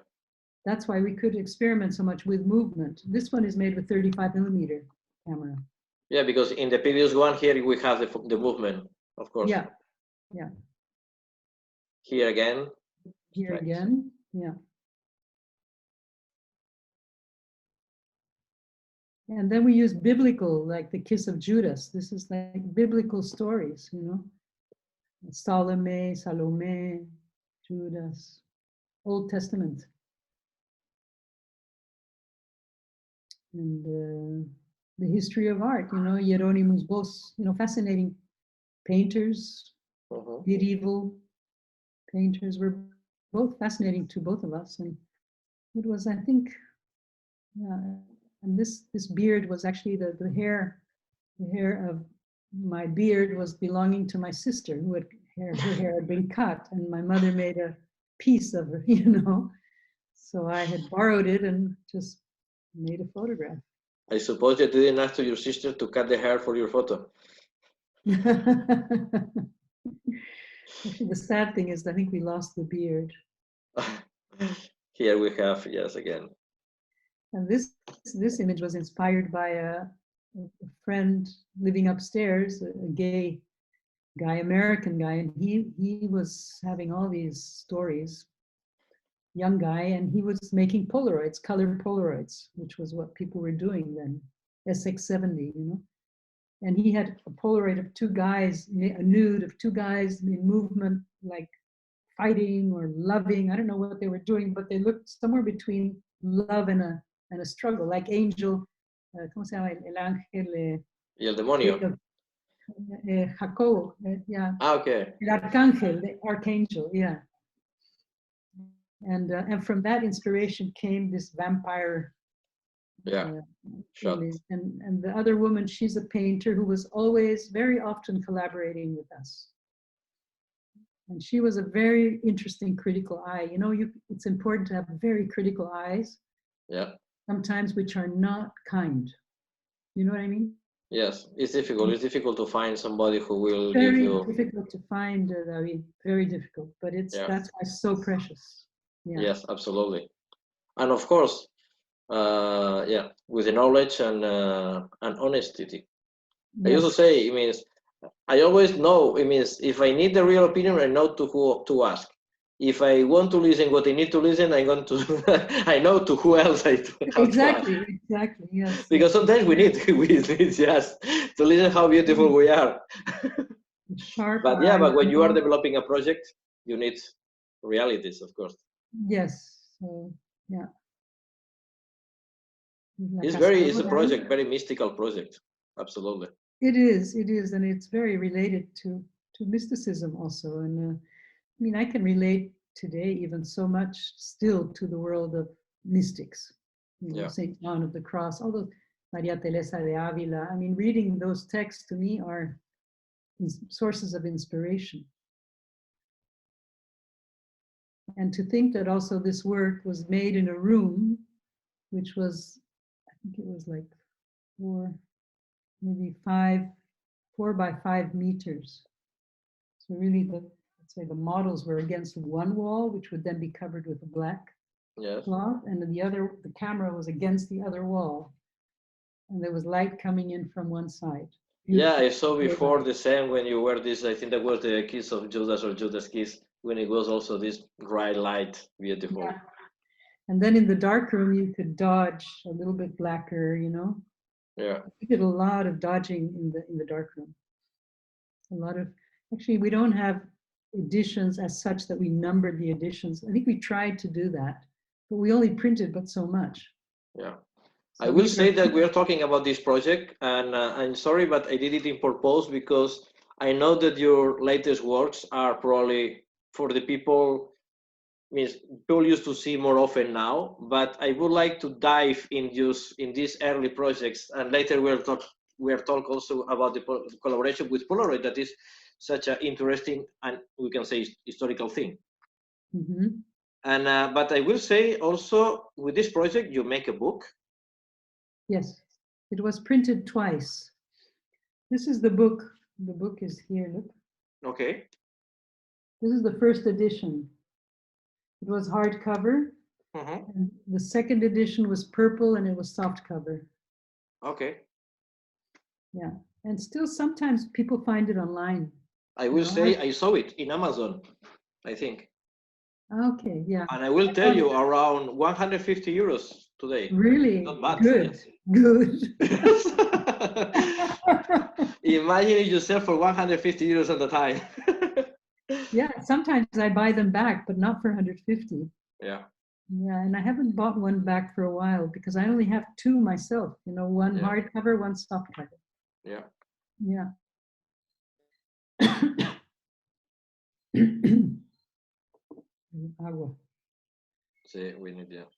That's why we could experiment so much with movement. This one is made with 35mm camera. Yeah, because in the previous one here we have the movement, of course. Yeah, yeah. Here again. Here again, yeah. And then we use biblical, like the kiss of Judas. This is like biblical stories, you know. Salome, Judas, Old Testament. And the history of art, you know, Hieronymus Bosch, you know, fascinating painters, medieval painters were both fascinating to both of us. And it was, I think, and this beard was actually the hair of my beard was belonging to my sister, who had her hair had been cut, and my mother made a piece of her, you know. So I had borrowed it and just made a photograph. I suppose you didn't ask to your sister to cut the hair for your photo. Actually, the sad thing is I think we lost the beard. Here we have, yes, again. And this image was inspired by a friend living upstairs, a gay guy, American guy, and he was having all these stories, young guy, and he was making Polaroids, color Polaroids, which was what people were doing then, SX70, you know. And he had a Polaroid of two guys, a nude of two guys in movement, like fighting or loving. I don't know what they were doing, but they looked somewhere between love and a struggle, like Angel, ¿cómo se llama? El ángel. Y el demonio. Jacobo, yeah. Ah, okay. El arcángel, the archangel, yeah. And from that inspiration came this vampire. Shot. And the other woman, she's a painter who was always very often collaborating with us. And she was a very interesting critical eye. You know, it's important to have very critical eyes. Yeah. Sometimes which are not kind. You know what I mean? Yes, it's difficult. It's difficult to find somebody who will very give you. Very difficult to find, David. Very difficult. But that's why it's so precious. Yeah. Yes, absolutely. And of course, with the knowledge and honesty. Yes. I used to say, it means I always know. It means if I need the real opinion, I know to who to ask. If I want to listen what I need to listen, I'm going to. I know to who else I have to ask. Exactly, exactly. Yes. Because yes. sometimes we need just to listen how beautiful we are. Sharp But yeah, eye, but when you are know. developing a project, you need realities, of course. Yes. So yeah. La It's a cascarola. project, very mystical project. Absolutely. It is, and it's very related to mysticism also. And I mean, I can relate today even so much still to the world of mystics. You know, Yeah. Saint John of the Cross, all those Maria Teresa de Avila. I mean, reading those texts to me are sources of inspiration. And to think that also this work was made in a room, which was, I think it was like maybe 4 by 5 meters. So really let's say the models were against one wall, which would then be covered with a black cloth, and the camera was against the other wall. And there was light coming in from one side. Yeah, I saw before the same when you were this, I think that was the Kiss of Judas or Judas Kiss, when it was also this bright light, beautiful. Yeah. And then in the dark room, you could dodge a little bit blacker, you know? Yeah. We did a lot of dodging in the dark room. A lot of, actually, we don't have editions as such that we numbered the editions. I think we tried to do that, but we only printed but so much. Yeah. So I will say that we are talking about this project, and I'm sorry, but I did it in purpose because I know that your latest works are probably for the people, means people used to see more often now, but I would like to dive in these early projects, and later we'll talk also about the collaboration with Polaroid, that is such an interesting and we can say historical thing. Mm-hmm. And but I will say also with this project you make a book. Yes, it was printed twice. This is the book. The book is here, look. Okay. This is the first edition. It was hardcover. Mm-hmm. And the second edition was purple and it was soft cover. Okay. Yeah. And still sometimes people find it online. I will say I saw it in Amazon, I think. Okay, yeah. And I will tell you around 150 euros today. Really? Not bad. Good. Yes. Good. Imagine it yourself for 150 euros at the time. Yeah, sometimes I buy them back, but not for 150. Yeah. Yeah, and I haven't bought one back for a while because I only have two myself, you know, one hardcover, one soft cover. Yeah. Yeah. Agua. See, we need that.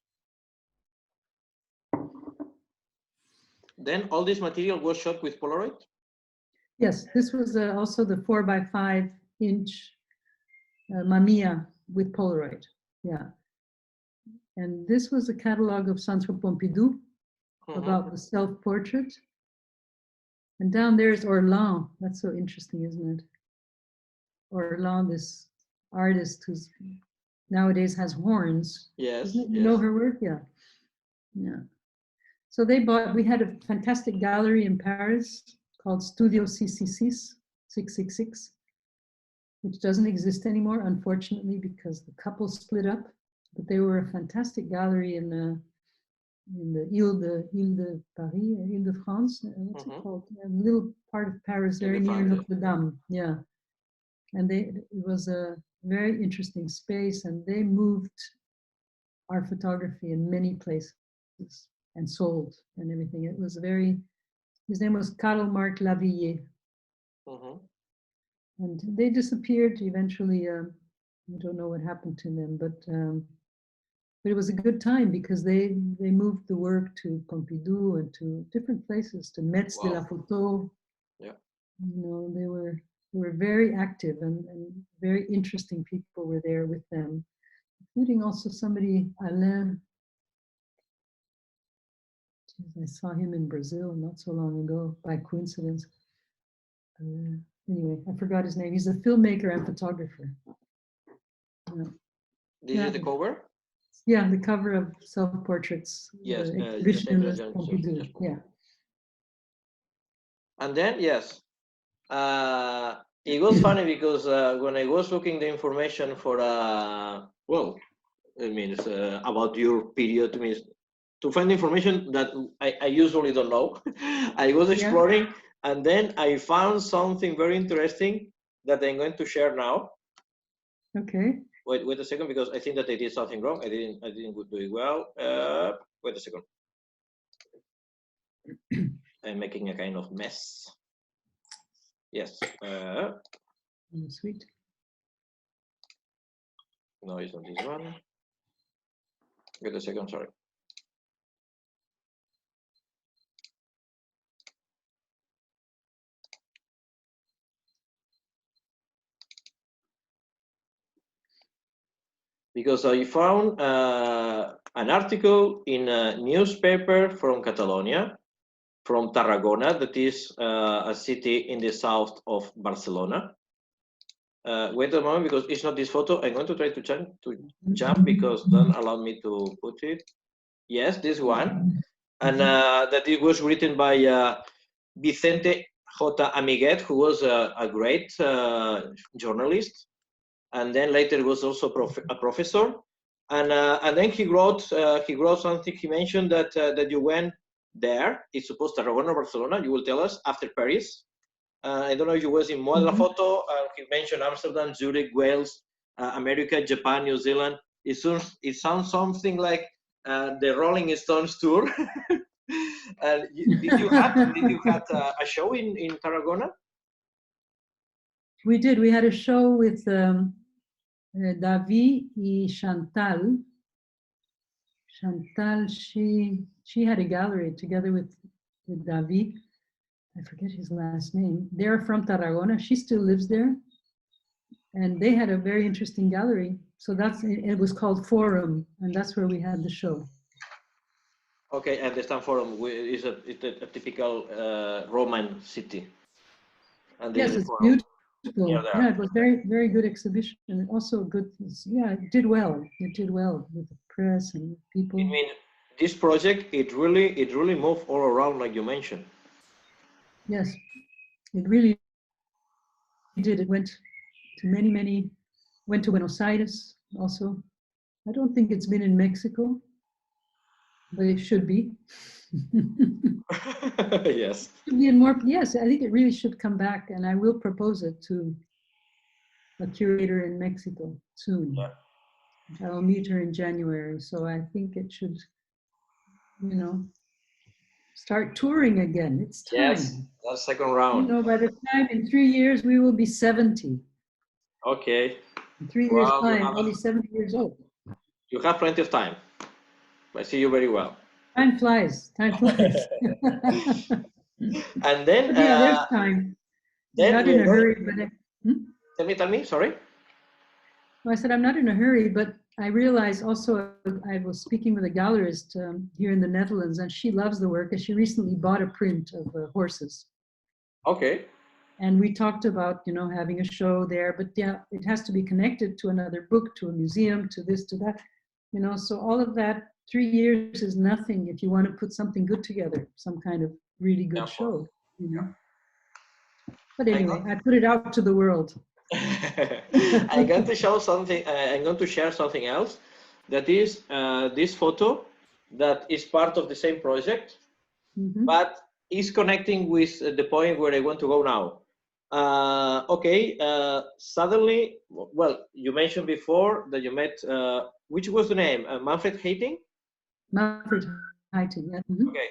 Then all this material was shot with Polaroid? Yes, this was also the 4 by 5 inch Mamiya with Polaroid. Yeah. And this was a catalog of Centre Pompidou about the self-portrait. And down there is Orlan. That's so interesting, isn't it? Orlan, this artist who's nowadays has horns. Yes. Isn't it? You know her work? Yeah. Yeah. So we had a fantastic gallery in Paris called Studio 666, which doesn't exist anymore, unfortunately, because the couple split up. But they were a fantastic gallery in the Ile de Paris, Ile de France. What's it called? A little part of Paris, very near Notre Dame. Yeah, and it was a very interesting space, and they moved our photography in many places and sold and everything. It was his name was Karl Marc Lavillier. And they disappeared eventually. I don't know what happened to them, but it was a good time because they moved the work to Pompidou and to different places, to Metz de la Photo. Yeah. You know, they were very active and very interesting people were there with them, including also somebody, Alain. I saw him in Brazil not so long ago by coincidence. Anyway, I forgot his name. He's a filmmaker and photographer. This is the cover? Yeah, the cover of Self-Portraits. Yes. Exhibition Pompidou. Yeah. And then, yes. it was funny because when I was looking the information for well, it means about your period, means to find information that I usually don't know. I was exploring, and then I found something very interesting that I'm going to share now. Okay. Wait a second, because I think that I did something wrong. I didn't do it well. Wait a second. I'm making a kind of mess. Yes. Sweet. No, it's not this one. Wait a second, sorry. Because I found an article in a newspaper from Catalonia, from Tarragona, that is a city in the south of Barcelona. Wait a moment, because it's not this photo. I'm going to try to jump because don't allow me to put it. Yes, this one. And that it was written by Vicente J. Amiguet, who was a great journalist, and then later was also a professor. And then he wrote something. He mentioned that that you went there. It's supposed to Tarragona, Barcelona. You will tell us after Paris. I don't know if you was in Model Photo. He mentioned Amsterdam, Zurich, Wales, America, Japan, New Zealand. It sounds something like the Rolling Stones tour. And did you have a show in Tarragona? We did. We had a show with David and Chantal. Chantal, she had a gallery together with David. I forget his last name. They're from Tarragona. She still lives there. And they had a very interesting gallery. So it was called Forum, and that's where we had the show. Okay, and the Stan Forum is a typical Roman city. And yes, it's beautiful. Yeah, it was very, very good exhibition. And also good, yeah, it did well. It did well with the press and people. I mean, this project, it really moved all around, like you mentioned. Yes, it really did. It went to went to Buenos Aires also. I don't think it's been in Mexico, but it should be. Yes. Should be in more. Yes, I think it really should come back, and I will propose it to a curator in Mexico soon. Yeah. I'll meet her in January, so I think it should, start touring again. It's time. Yes, that's second round. By the time in 3 years we will be 70. Okay. In 3 years' time, I'll be 70 years old. You have plenty of time. I see you very well. Time flies. Time flies. And then, yeah, there's time. Then not in a hurry, but tell me. Sorry. I said I'm not in a hurry, but I realized also I was speaking with a gallerist here in the Netherlands, and she loves the work, and she recently bought a print of horses. Okay. And we talked about having a show there, but yeah, it has to be connected to another book, to a museum, to this, to that, So all of that, 3 years is nothing if you want to put something good together, some kind of really good show. But anyway, I put it out to the world. I'm going to show something. I'm going to share something else. That is this photo that is part of the same project, but is connecting with the point where I want to go now. Okay. Suddenly, well, you mentioned before that you met. Which was the name? Manfred Heiting? Manfred Heiting. Yeah. Okay.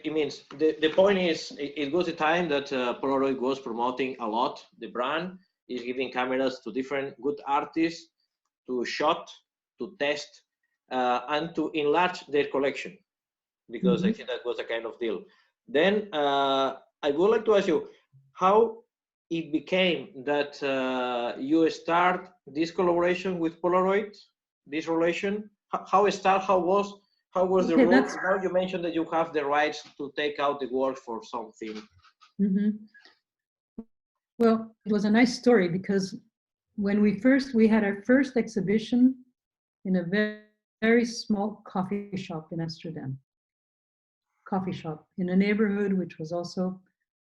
It means the point is it was a time that Polaroid was promoting a lot the brand, is giving cameras to different good artists to shot, to test, and to enlarge their collection, because I think that was a kind of deal. Then I would like to ask you how it became that you start this collaboration with Polaroid, this relation. How it started? How was the role? Now you mentioned that you have the rights to take out the work for something. Well, it was a nice story because when we had our first exhibition in a very, very small coffee shop in Amsterdam. Coffee shop in a neighborhood which was also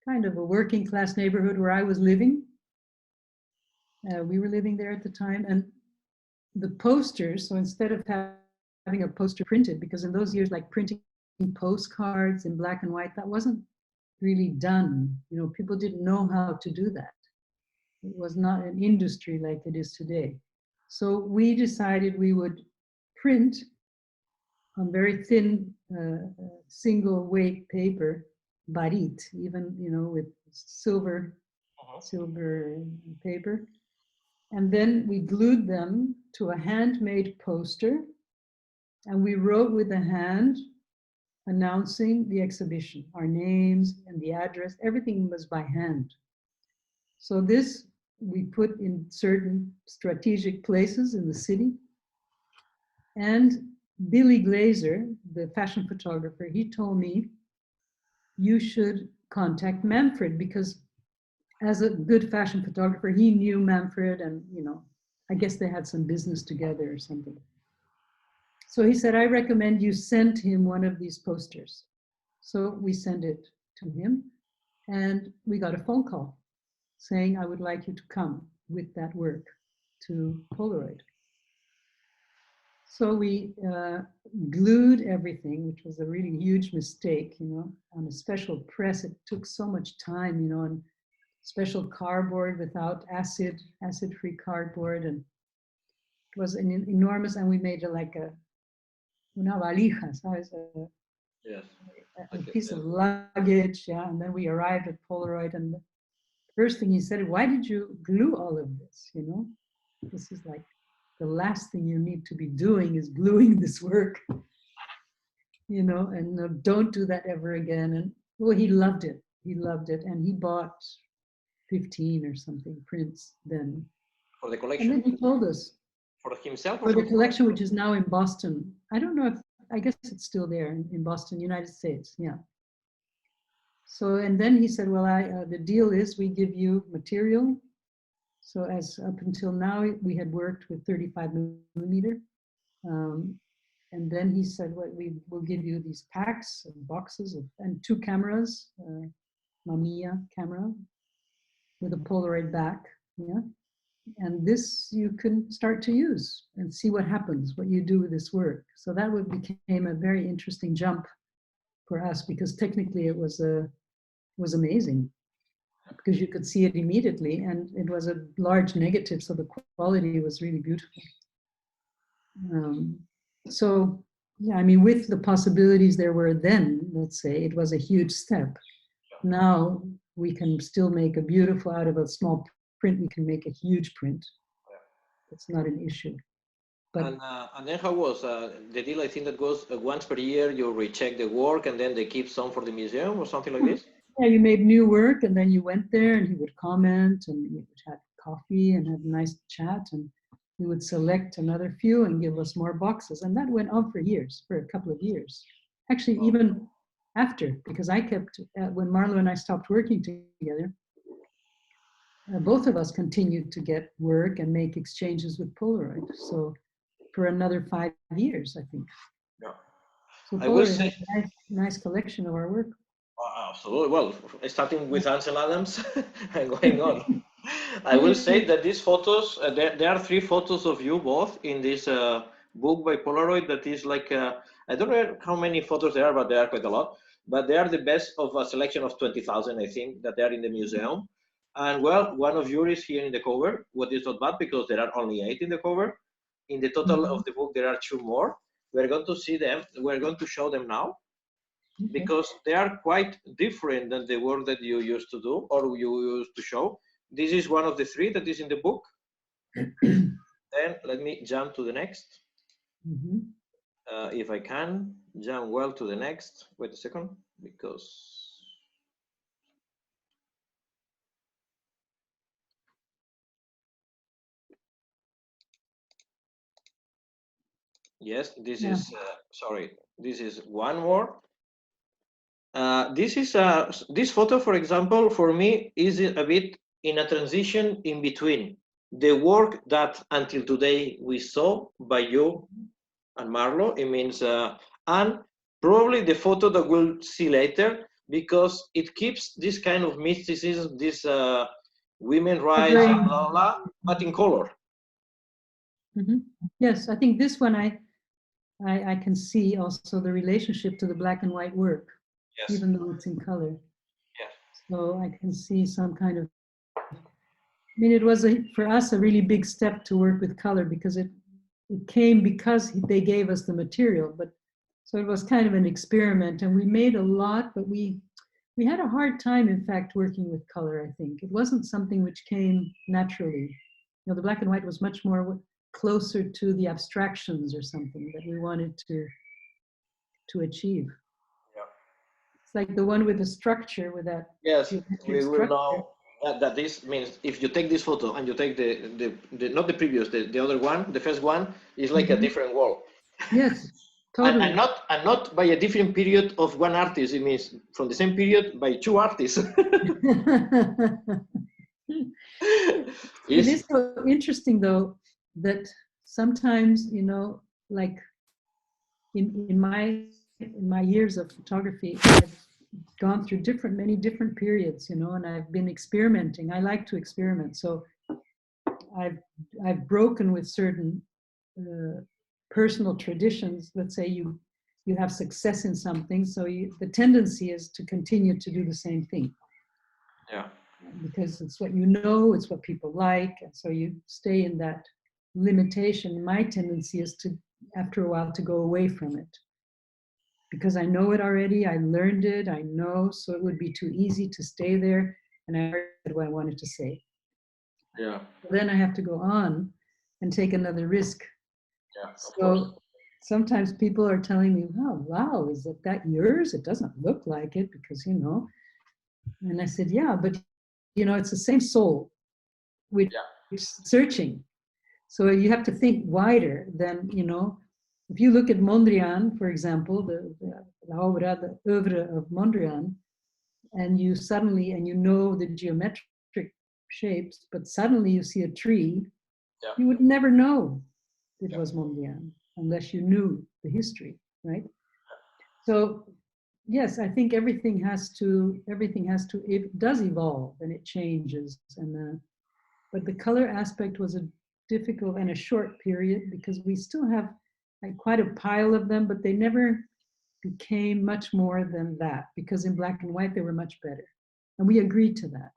kind of a working class neighborhood where I was living. We were living there at the time, and the posters, so instead of having a poster printed, because in those years, like printing postcards in black and white, that wasn't really done. You know, people didn't know how to do that. It was not an industry like it is today. So we decided we would print on very thin single weight paper, barit, even, you know, with silver paper. And then we glued them to a handmade poster, and we wrote with a hand announcing the exhibition, our names and the address, everything was by hand. So this we put in certain strategic places in the city. And Billy Glazer, the fashion photographer, he told me, you should contact Manfred, because as a good fashion photographer, he knew Manfred, and, you know, I guess they had some business together or something. So he said, I recommend you send him one of these posters. So we sent it to him, and we got a phone call saying, I would like you to come with that work to Polaroid. So we glued everything, which was a really huge mistake, you know, on a special press. It took so much time, you know, and special cardboard without acid-free cardboard, and it was an enormous, and we made it like una valija, ¿sabes? Yes. A piece of luggage, yeah. And then we arrived at Polaroid, and the first thing he said, why did you glue all of this, you know? This is like, the last thing you need to be doing is gluing this work, you know, and don't do that ever again. And well, he loved it. He loved it. And he bought 15 or something prints then. For the collection? And then he told us. For himself? For the collection, which is now in Boston. I don't know if, I guess it's still there in Boston, United States, yeah. So, and then he said, well, the deal is we give you material. So as up until now, we had worked with 35 millimeter. And then he said, well, we will give you these packs and boxes and 2 cameras, Mamiya camera with a Polaroid back, yeah. And this you can start to use and see what happens, what you do with this work. So that became a very interesting jump for us, because technically it was amazing, because you could see it immediately, and it was a large negative, so the quality was really beautiful. So yeah, I mean, with the possibilities there were then, let's say, it was a huge step. Now we can still make a beautiful, out of a small print, we can make a huge print. It's not an issue. But and then how was the deal? I think that goes once per year, you recheck the work, and then they keep some for the museum or something like this? Yeah, you made new work, and then you went there, and he would comment, and we would have coffee and have a nice chat, and we would select another few and give us more boxes. And that went on for years, for a couple of years. Actually, even after, because I kept, when Marlo and I stopped working together, both of us continued to get work and make exchanges with Polaroid. So for another 5 years, I think. Yeah. So Polaroid has a nice collection of our work. Absolutely. Well, starting with Ansel Adams and going on. I will say that these photos, there are 3 photos of you both in this book by Polaroid that is like, I don't know how many photos there are, but there are quite a lot. But they are the best of a selection of 20,000, I think, that they are in the museum. And well, one of yours is here in the cover, what is not bad because there are only 8 in the cover. In the total of the book, there are 2 more. We're going to see them. We're going to show them now. Okay. Because they are quite different than the work that you used to do or you used to show. This is one of the 3 that is in the book. Then let me jump to the next. If I can jump well to the next. Wait a second, because yes, this is sorry. This is one more. This photo, for example, for me is a bit in a transition in between the work that until today we saw by you and Marlo. It means and probably the photo that we'll see later, because it keeps this kind of mysticism, this women rights, and blah, blah, blah, but in color. Mm-hmm. Yes, I think this one I can see also the relationship to the black and white work, Yes. even though it's in color. Yes. So I can see some kind of, I mean, it was for us a really big step to work with color because it came because they gave us the material, but so it was kind of an experiment, and we made a lot, but we had a hard time, in fact, working with color. I think it wasn't something which came naturally. You know, the black and white was much more closer to the abstractions or something that we wanted to achieve. Yeah. It's like the one with the structure, with that. Yes, we will structure. know that this means if you take this photo and you take the not the previous, the other one, the first one is like a different wall. Yes, totally. And not by a different period of one artist. It means from the same period by two artists. It is so interesting, though, that sometimes, you know, like in my years of photography, I've gone through many different periods, you know, and I've been experimenting. I like to experiment, so I've broken with certain personal traditions. Let's say you have success in something, so the tendency is to continue to do the same thing. Yeah. Because it's what you know, it's what people like, and so you stay in that limitation. My tendency is to, after a while, to go away from it. Because I know it already, I learned it, I know, so it would be too easy to stay there, and I heard what I wanted to say. Yeah. Then I have to go on and take another risk. Yeah, so sometimes people are telling me, oh, wow, is that yours? It doesn't look like it, because, you know. And I said, yeah, but, you know, it's the same soul which is searching. So you have to think wider than, you know, if you look at Mondrian, for example, the oeuvre of Mondrian, and you know the geometric shapes, but suddenly you see a tree, you would never know it was Mondrian unless you knew the history, right? So yes, I think everything has to, it does evolve and it changes. But the color aspect was a difficult and a short period because we still have like quite a pile of them, but they never became much more than that, because in black and white they were much better. And we agreed to that.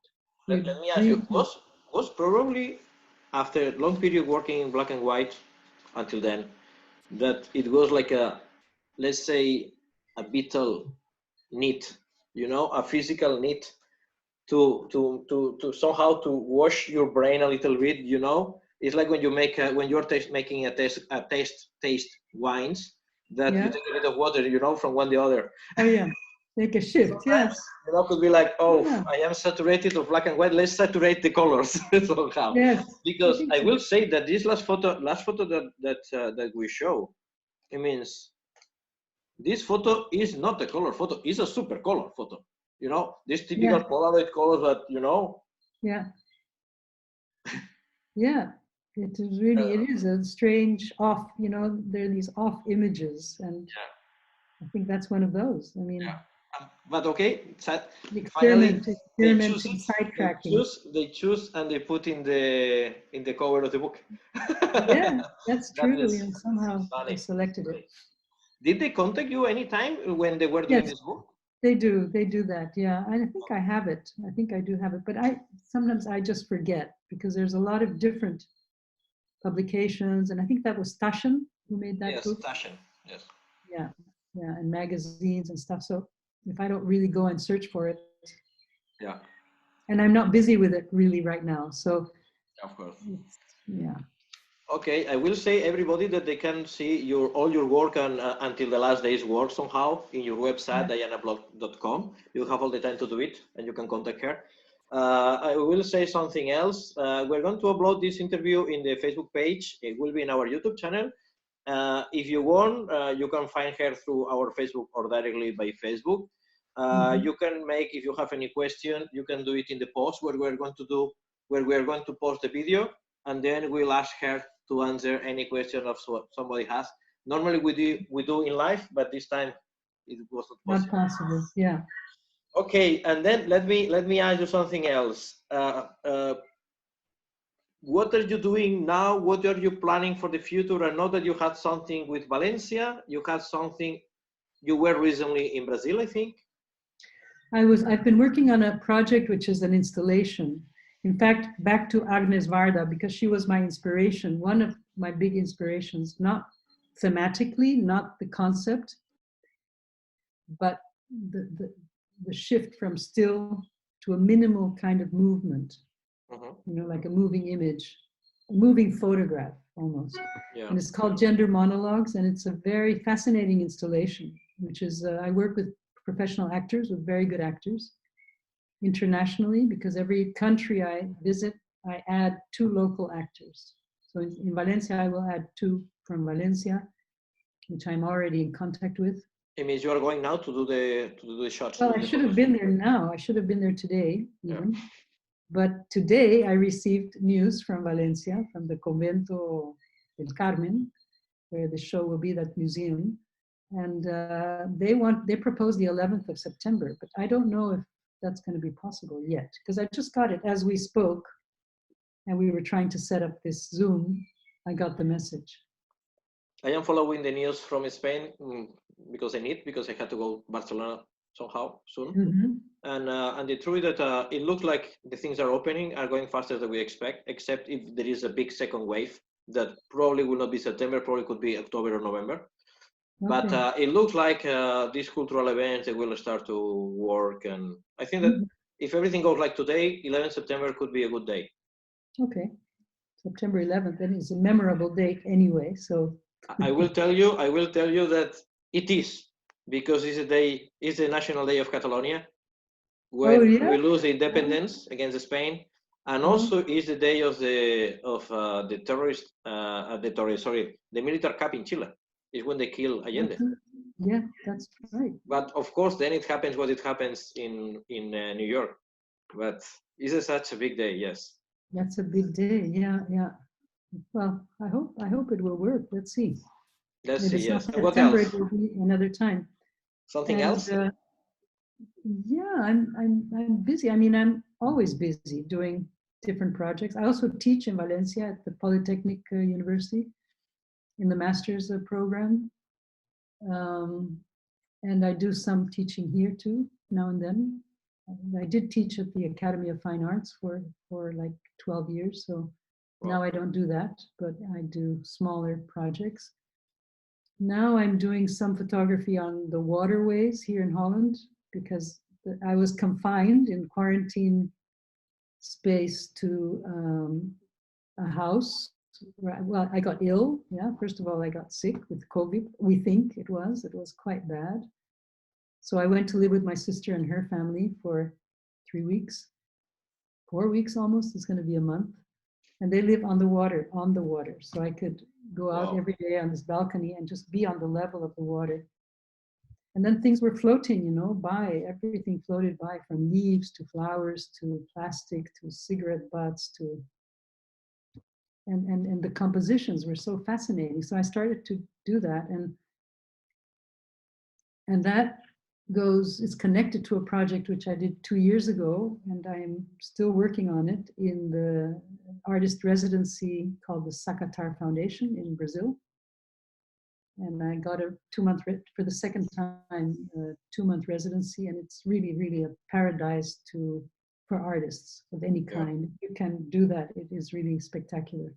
Let me ask you, was probably after a long period working in black and white until then, that it was like a, let's say, a vital need, you know, a physical need to somehow to wash your brain a little bit, you know. It's like when you make when you're making a taste wines, that you take a bit of water, you know, from one to the other. Oh yeah, make a shift. Sometimes, yes, you know, could be like, oh, I am saturated of black and white, let's saturate the colors somehow. Yes, Because I will say that this last photo that we show, it means this photo is not a color photo, it's a super color photo. You know, this typical Polaroid colors that, you know. Yeah. Yeah. It is really, it is a strange off, you know, there are these off images, and I think that's one of those. I mean, but okay, finally, experimenting, sidetracking. They choose and they put in the cover of the book. Yeah, that's true. That And somehow they selected it. Did they contact you anytime when they were doing this book? They do that. Yeah, I think I have it. I think I do have it, but sometimes I just forget, because there's a lot of different publications, and I think that was Taschen who made that book. Taschen, yes. Yeah, and magazines and stuff. So if I don't really go and search for it, and I'm not busy with it really right now, so of course, yeah. Okay, I will say everybody that they can see all your work and until the last day's work somehow in your website, dianablok.com. You have all the time to do it, and you can contact her. I will say something else. We're going to upload this interview in the Facebook page. It will be in our YouTube channel. If you want, you can find her through our Facebook or directly by Facebook. You can make, if you have any question, you can do it in the post where we're going to post the video, and then we'll ask her to answer any question of somebody has. Normally we do in live, but this time it was not possible. Not possible, yeah. Okay, and then let me ask you something else. What are you doing now? What are you planning for the future? I know that you had something with Valencia. You had something. You were recently in Brazil, I think. I've been working on a project which is an installation. In fact, back to Agnes Varda, because she was my inspiration, one of my big inspirations, not thematically, not the concept, but the, the shift from still to a minimal kind of movement, you know, like a moving image, a moving photograph almost. Yeah. And it's called Gender Monologues, and it's a very fascinating installation, which is, I work with professional actors, with very good actors, internationally, because every country I visit, I add 2 local actors. So in Valencia, I will add 2 from Valencia, which I'm already in contact with. It means you are going now to do the shots. Well, I should have been there now. I should have been there today, even. Yeah. But today I received news from Valencia, from the Convento del Carmen, where the show will be, that museum. And they propose the 11th of September, but I don't know if that's going to be possible yet, because I just got it as we spoke and we were trying to set up this Zoom. I got the message. I am following the news from Spain because I had to go to Barcelona somehow soon. Mm-hmm. And the truth that it looks like the things are going faster than we expect, except if there is a big second wave that probably will not be September, probably could be October or November. Okay. But it looks like these cultural events, they will start to work. And I think that if everything goes like today, 11 September could be a good day. Okay. September 11th, that is a memorable date anyway. So I will tell you that it is, because it's the National Day of Catalonia, when we lose the independence against Spain, and also is the day of the military coup in Chile. Is when they kill Allende. Yeah, that's right. But of course, then it happens what it happens in New York. But it's such a big day, yes. That's a big day, yeah, yeah. Well, I hope it will work. Let's see. Let's see, yes. And what else? It will be another time. Something else? Yeah, I'm busy. I mean, I'm always busy doing different projects. I also teach in Valencia at the Polytechnic University in the master's program. And I do some teaching here too, now and then. I did teach at the Academy of Fine Arts for like 12 years. So now I don't do that, but I do smaller projects. Now I'm doing some photography on the waterways here in Holland, because I was confined in quarantine space to a house. Well, I got ill. Yeah, first of all, I got sick with COVID. We think it was quite bad. So I went to live with my sister and her family for 3 weeks, 4 weeks almost. It's going to be a month. And they live on the water. So I could go out every day on this balcony and just be on the level of the water. And then things were floating, you know, by. Everything floated by, from leaves to flowers to plastic to cigarette butts to, and the compositions were so fascinating. So I started to do that, and that is connected to a project which I did 2 years ago, and I'm still working on it in the artist residency called the Sacatar Foundation in Brazil. And I got a 2-month, for the second time, 2-month residency, and it's really, really a paradise for artists of any kind. If you can do that, it is really spectacular.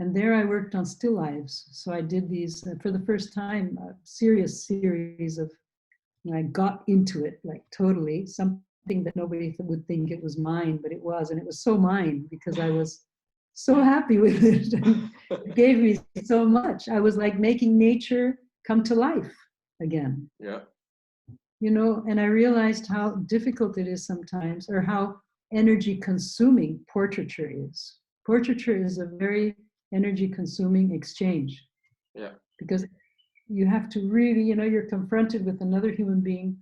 And there I worked on still lives. So I did these, for the first time, a serious series of, I got into it, like totally, something that nobody would think it was mine, but it was. And it was so mine because I was so happy with it. It gave me so much. I was like making nature come to life again. Yeah. You know, and I realized how difficult it is sometimes, or how energy consuming portraiture is. Portraiture is a very energy consuming exchange. Yeah. Because you have to really, you know, you're confronted with another human being.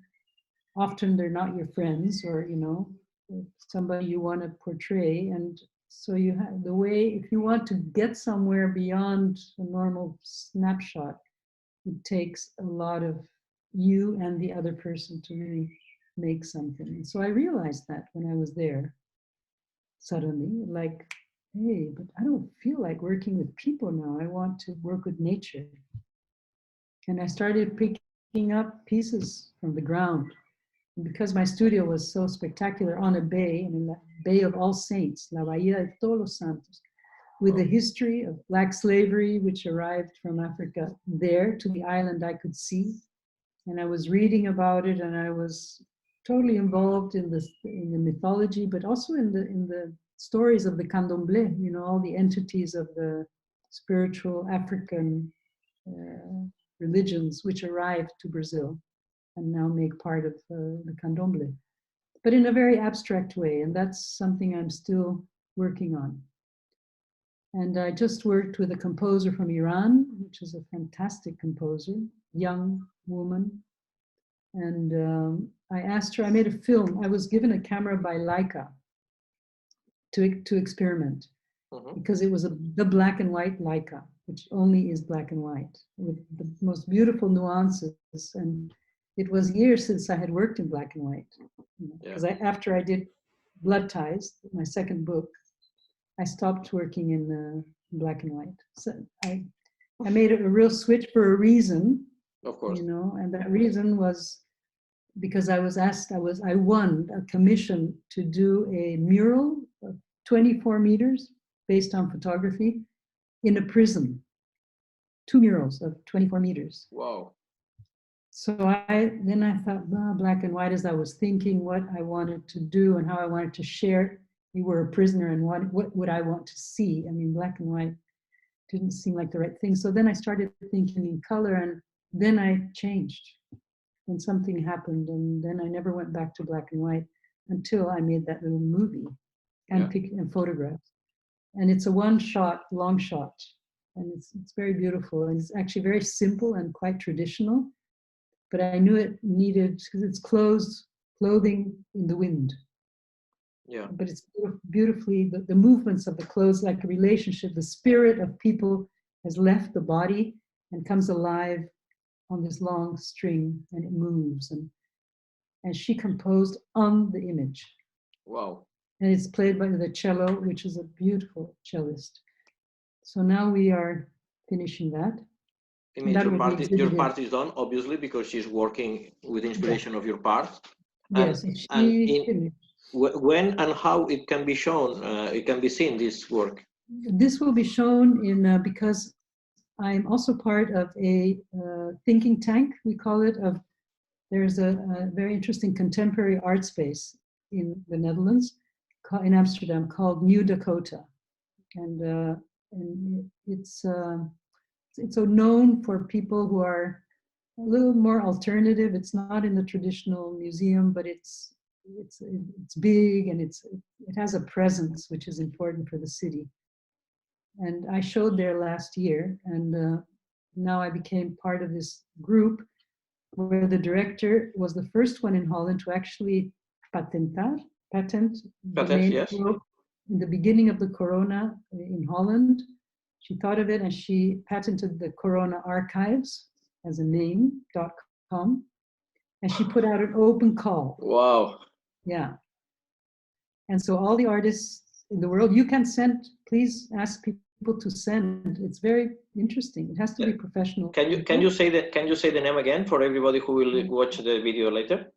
Often they're not your friends, or, you know, somebody you want to portray. And so you have the way, if you want to get somewhere beyond a normal snapshot, it takes a lot of you and the other person to really make something. And so I realized that when I was there, suddenly, like, hey, but I don't feel like working with people now. I want to work with nature. And I started picking up pieces from the ground. And because my studio was so spectacular on a bay, and in the Bay of All Saints, La Bahía de Todos los Santos, with the history of Black slavery, which arrived from Africa there to the island I could see. And I was reading about it, and I was totally involved in the mythology, but also in the stories of the Candomblé, you know, all the entities of the spiritual African religions which arrived to Brazil and now make part of the Candomblé, but in a very abstract way. And that's something I'm still working on. And I just worked with a composer from Iran, which is a fantastic composer, young woman. And I asked her, I made a film. I was given a camera by Leica to experiment, because it was the black and white Leica, which only is black and white, with the most beautiful nuances. And it was years since I had worked in black and white, because after I did Blood Ties, my second book, I stopped working in black and white. So I made a real switch for a reason, of course, you know, and that reason was because I was asked, I won a commission to do a mural of 24 meters based on photography in a prison. 2 murals of 24 meters. Wow. So then I thought, well, black and white, as I was thinking what I wanted to do and how I wanted to share. You were a prisoner, and what would I want to see? I mean, black and white didn't seem like the right thing. So then I started thinking in color, and then I changed. And something happened, and then I never went back to black and white until I made that little movie and photographs. And it's a long shot, and it's very beautiful, and it's actually very simple and quite traditional. But I knew it needed, because it's clothing in the wind. Yeah. But it's beautifully, the movements of the clothes, like a relationship, the spirit of people has left the body and comes alive on this long string, and it moves. And she composed on the image. Wow. And it's played by the cello, which is a beautiful cellist. So now we are finishing that. It means your part is done, obviously, because she's working with inspiration of your part. Yes, when and how it can be shown, it can be seen, this work? This will be shown in, because I'm also part of a thinking tank, we call it. There's a very interesting contemporary art space in the Netherlands, in Amsterdam, called New Dakota. And it's so known for people who are a little more alternative. It's not in the traditional museum, but it's big, and it has a presence which is important for the city. And I showed there last year, and now I became part of this group where the director was the first one in Holland to actually patent the name, yes. In the beginning of the Corona in Holland. She thought of it, and she patented the Corona Archives as a name.com, and she put out an open call. Wow. Yeah. And so all the artists in the world, you can send, please ask people to send. It's very interesting. It has to be professional. Can you say the name again for everybody who will watch the video later?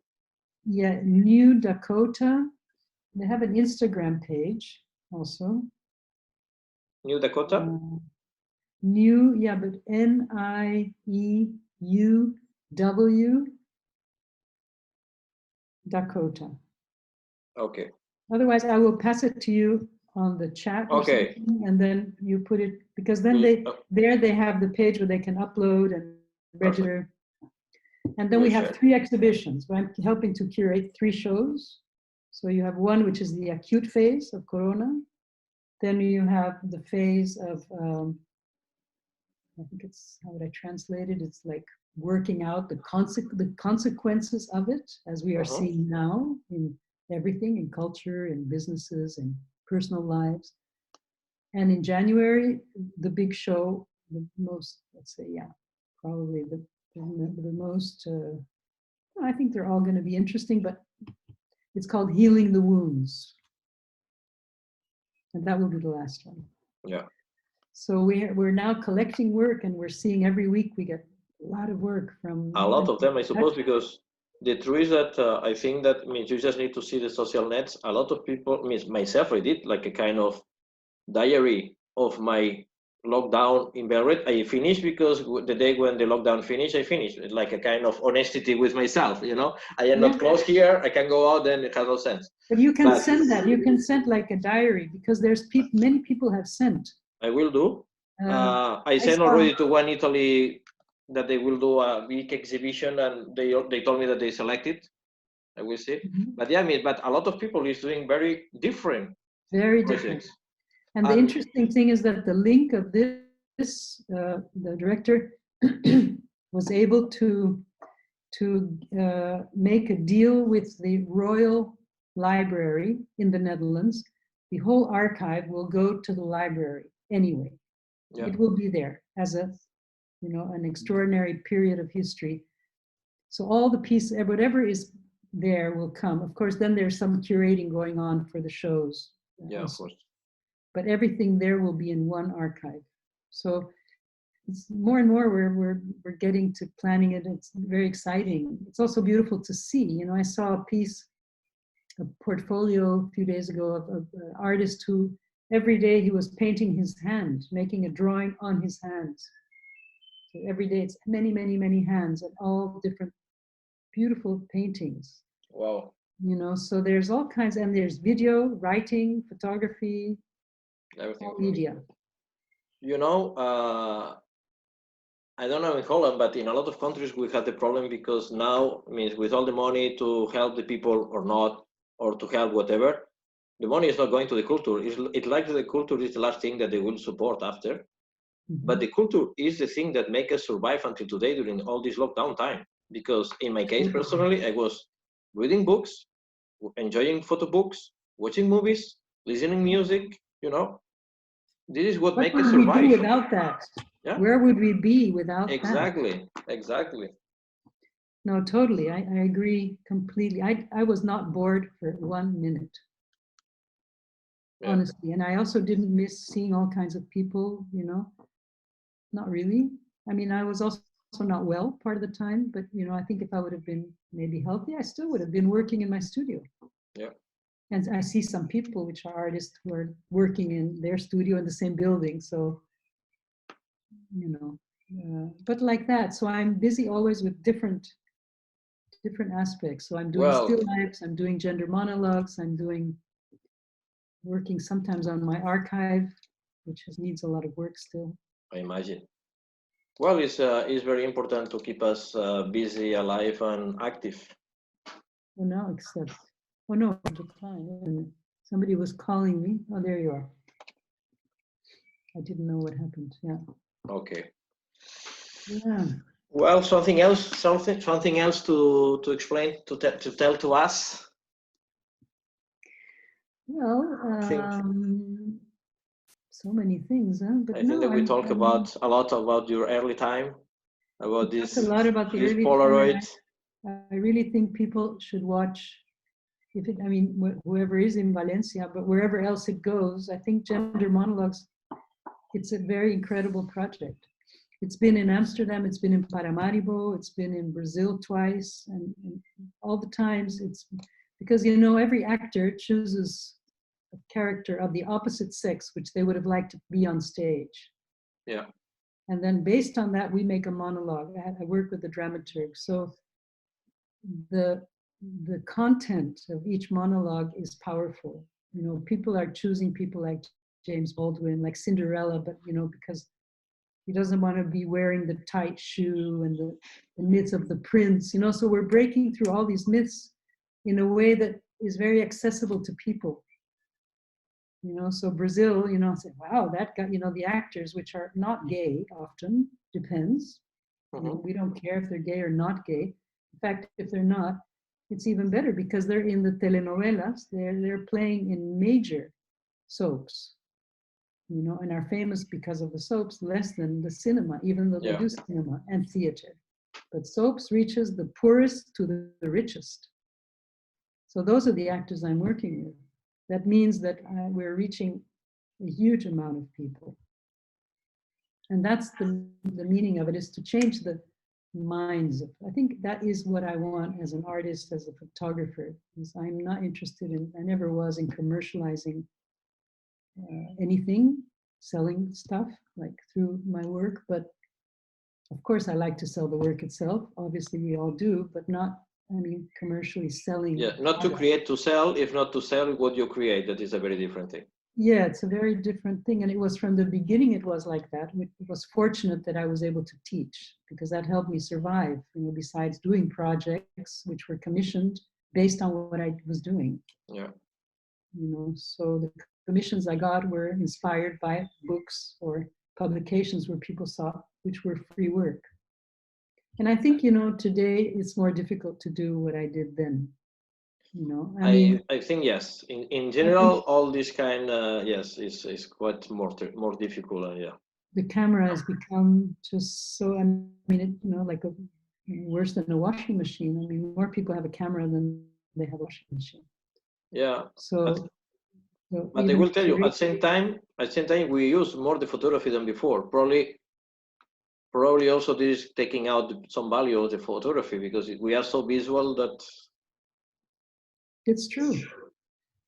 Yeah, New Dakota. They have an Instagram page also. New Dakota? New, yeah, but NIEUW Dakota. Okay. Otherwise, I will pass it to you on the chat or something, and then you put it, because then they have the page where they can upload and register. And then we have 3 exhibitions. I'm helping to curate 3 shows. So you have one which is the acute phase of Corona. Then you have the phase of, I think it's, how would I translate it? It's like working out the consequences of it, as we are seeing now in everything, in culture, in businesses, in personal lives. And in January, the big show, the most, let's say, probably the most, I think they're all going to be interesting, but It's called Healing the Wounds. And that will be the last one. Yeah. So we're now collecting work, and we're seeing every week we get a lot of work from A lot of them, I suppose, because the truth is that I think that means you just need to see the social nets. A lot of people, means myself, I did like a kind of diary of my lockdown in Belgrade. I finished because the day when the lockdown finished, I finished. It's like a kind of honesty with myself, you know. I am not close here, I can go out, then it has no sense. But you can send that. You can send like a diary, because there's many people have sent. I will do. I sent already to one Italy that they will do a big exhibition, and they told me that they selected. I will see. But yeah, I mean, but a lot of people is doing very different projects. And the interesting thing is that the link of this the director was able to make a deal with the Royal Library in the Netherlands. The whole archive will go to the library anyway. Yeah. It will be there as a, an extraordinary period of history. So all the pieces, whatever is there will come. Of course, then there's some curating going on for the shows. Yeah, of course. But everything there will be in one archive. So it's more and more we're getting to planning it. It's very exciting. It's also beautiful to see. I saw a piece, a portfolio a few days ago of an artist who every day he was painting his hand, making a drawing on his hands. So every day it's many, many, many hands and all different beautiful paintings. Wow. So there's all kinds, and there's video, writing, photography, everything. All media. I don't know in Holland, but in a lot of countries we had the problem because now, means with all the money to help the people or not, or to help whatever, the money is not going to the culture. It's like the culture is the last thing that they will support after. Mm-hmm. But the culture is the thing that makes us survive until today during all this lockdown time. Because in my case, personally, I was reading books, enjoying photo books, watching movies, listening music, This is what makes us survive. What would we do without that? Yeah? Where would we be without that? Exactly. No, totally. I agree completely. I was not bored for 1 minute. Yeah. Honestly. And I also didn't miss seeing all kinds of people, Not really. I mean, I was also not well part of the time, but, I think if I would have been maybe healthy, I still would have been working in my studio. Yeah. And I see some people, which are artists, who are working in their studio in the same building. So, but like that. So I'm busy always with different aspects. So I'm doing still lifes, I'm doing gender monologues, I'm working sometimes on my archive, which needs a lot of work still. I imagine. Well, it's very important to keep us busy, alive, and active. Oh no, decline. Somebody was calling me. Oh, there you are. I didn't know what happened. Yeah. Okay. Yeah. Well, something else to explain, to tell to us. Well, so many things, huh? But I think that we talk a lot about your early time, about this. A lot about the early Polaroid. I really think people should watch. Whoever is in Valencia, but wherever else it goes, I think Gender Monologues, it's a very incredible project. It's been in Amsterdam, it's been in Paramaribo, it's been in Brazil twice, and all the times it's because, every actor chooses a character of the opposite sex, which they would have liked to be on stage. Yeah. And then based on that, we make a monologue. I work with the dramaturg. So the content of each monologue is powerful. People are choosing people like James Baldwin, like Cinderella, but, because he doesn't want to be wearing the tight shoe and the myths of the prince, so we're breaking through all these myths in a way that is very accessible to people. So Brazil, say, wow, that guy, the actors, which are not gay often, depends. Mm-hmm. We don't care if they're gay or not gay. In fact, if they're not, it's even better because they're in the telenovelas. They're playing in major soaps, and are famous because of the soaps less than the cinema, even though they do cinema and theater. But soaps reaches the poorest to the richest. So those are the actors I'm working with. That means that we're reaching a huge amount of people. And that's the meaning of it, is to change the minds of, I think that is what I want as an artist, as a photographer, is I'm not interested in, I never was, in commercializing anything, selling stuff like through my work. But of course I like to sell the work itself, obviously we all do, but not, I mean, commercially selling. Yeah, not to create to sell, if not to sell what you create. That is a very different thing. Yeah, it's a very different thing. And it was from the beginning, it was like that. It was fortunate that I was able to teach, because that helped me survive, you know, besides doing projects which were commissioned based on what I was doing. Yeah. You know, so the commissions I got were inspired by books or publications where people saw, which were free work. And I think, you know, today it's more difficult to do what I did then. You know, I think yes. In general, all this kind, yes, is quite more difficult. Yeah. The camera has become just so. I mean, it, you know, like worse than a washing machine. I mean, more people have a camera than they have a washing machine. Yeah. So but I will tell you, at the same time, we use more the photography than before. Probably also this is taking out some value of the photography, because we are so visual that. It's true.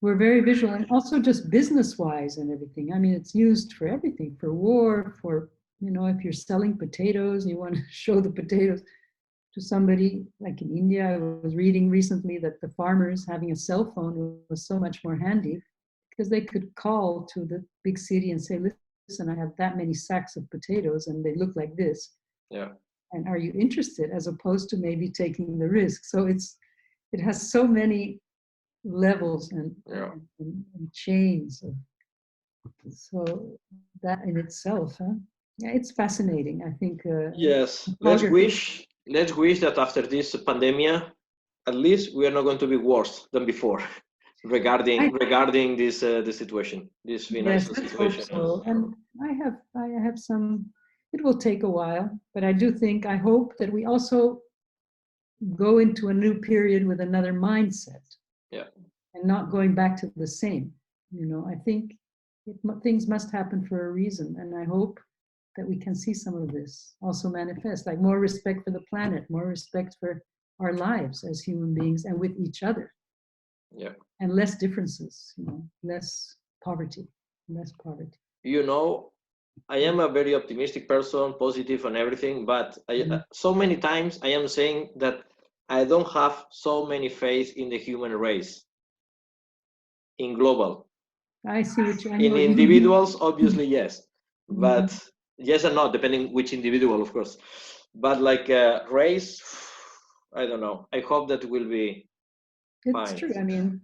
We're very visual, and also just business-wise and everything. I mean, it's used for everything, for war, for, you know, if you're selling potatoes, you want to show the potatoes to somebody, like in India. I was reading recently that the farmers having a cell phone was so much more handy, because they could call to the big city and say, listen, I have that many sacks of potatoes and they look like this. Yeah. And are you interested? As opposed to maybe taking the risk. So it has so many levels and chains of, so that in itself, yeah, it's fascinating. I think yes, let's wish that after this pandemic, at least we are not going to be worse than before regarding this the situation, this financial situation. So. And I have some, it will take a while, but I do think, I hope that we also go into a new period with another mindset. Yeah. And not going back to the same. You know, I think things must happen for a reason, and I hope that we can see some of this also manifest, like more respect for the planet, more respect for our lives as human beings and with each other. Yeah. And less differences, you know, less poverty. You know, I am a very optimistic person, positive and everything, but so many times I am saying that I don't have so many faith in the human race. In global, I see what you. In individuals, obviously yes, but yes and no, depending which individual, of course. But like race, I don't know. I hope that will be. It's true. I mean,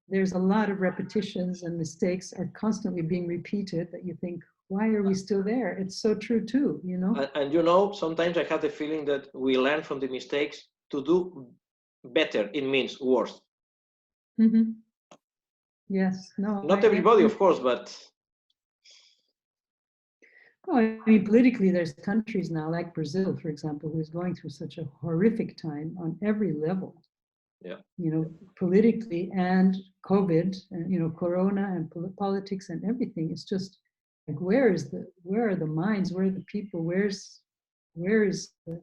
there's a lot of repetitions, and mistakes are constantly being repeated that you think, why are we still there? It's so true too, you know. And you know, sometimes I have the feeling that we learn from the mistakes to do better. It means worse. Yes, no. Not everybody, of course, but. Oh, I mean, politically, there's countries now, like Brazil, for example, who is going through such a horrific time on every level. Yeah. You know, politically, and COVID, and, you know, Corona, and politics and everything. It's just like, where are the minds? Where are the people? Where is the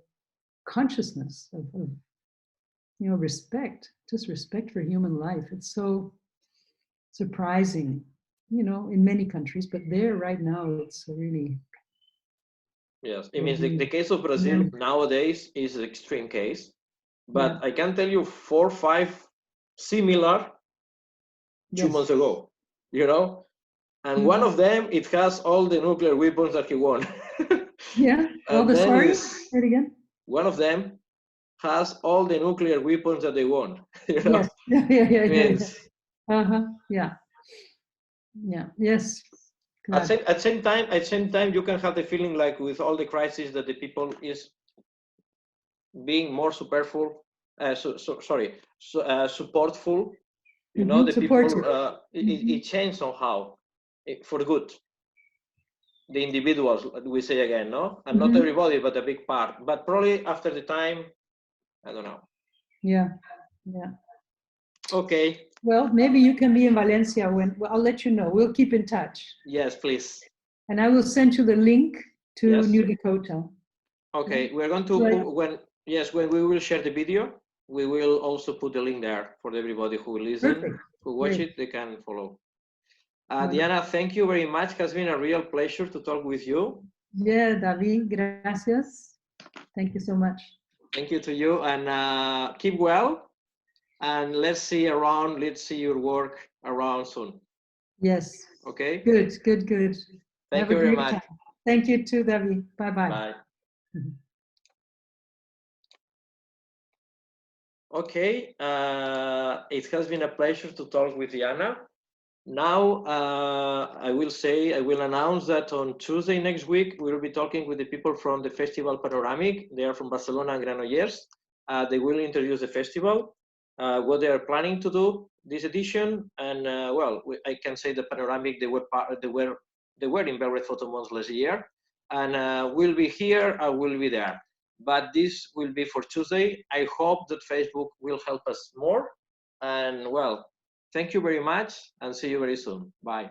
consciousness of you know, respect, just respect for human life? It's so surprising, you know, in many countries, but there right now, it's really. Yes, it means the case of Brazil nowadays is an extreme case, but I can tell you 4 or 5 similar 2 months ago, you know, and one of them, it has all the nuclear weapons that he won. Yeah, all the sorry, say it again. One of them has all the nuclear weapons that they won. You know? Yes, yeah. Yes. At same time, you can have the feeling like with all the crises that the people is being more supportful. Supportful. You know, the people. It changed somehow, for good. The individuals, we say again, no, and not everybody, but a big part. But probably after the time, I don't know. Yeah. Okay. Well, maybe you can be in Valencia when, well, I'll let you know. We'll keep in touch. Yes, please. And I will send you the link to Yes. New Dakota. Okay, Yeah. we're going to Right. put, when we will share the video, we will also put the link there for everybody who will listen, Perfect. who watch Great. it, they can follow. Wonderful. Diana, thank you very much. It has been a real pleasure to talk with you. Yeah, David, gracias. Thank you so much. Thank you to you, and keep well. And let's see your work around soon. Yes. Okay. Good, good, good. Thank Have you a very great much. time. Thank you too, David. Bye-bye. Bye. Okay, it has been a pleasure to talk with Diana. Now, I will announce that on Tuesday next week, we will be talking with the people from the Festival Panoramic. They are from Barcelona and Granollers. They will introduce the festival, what they are planning to do this edition. And well, I can say the Panoramic, they were in Belgrade Photo Month last year. And we'll be here, I will be there. But this will be for Tuesday. I hope that Facebook will help us more. And well, thank you very much and see you very soon. Bye.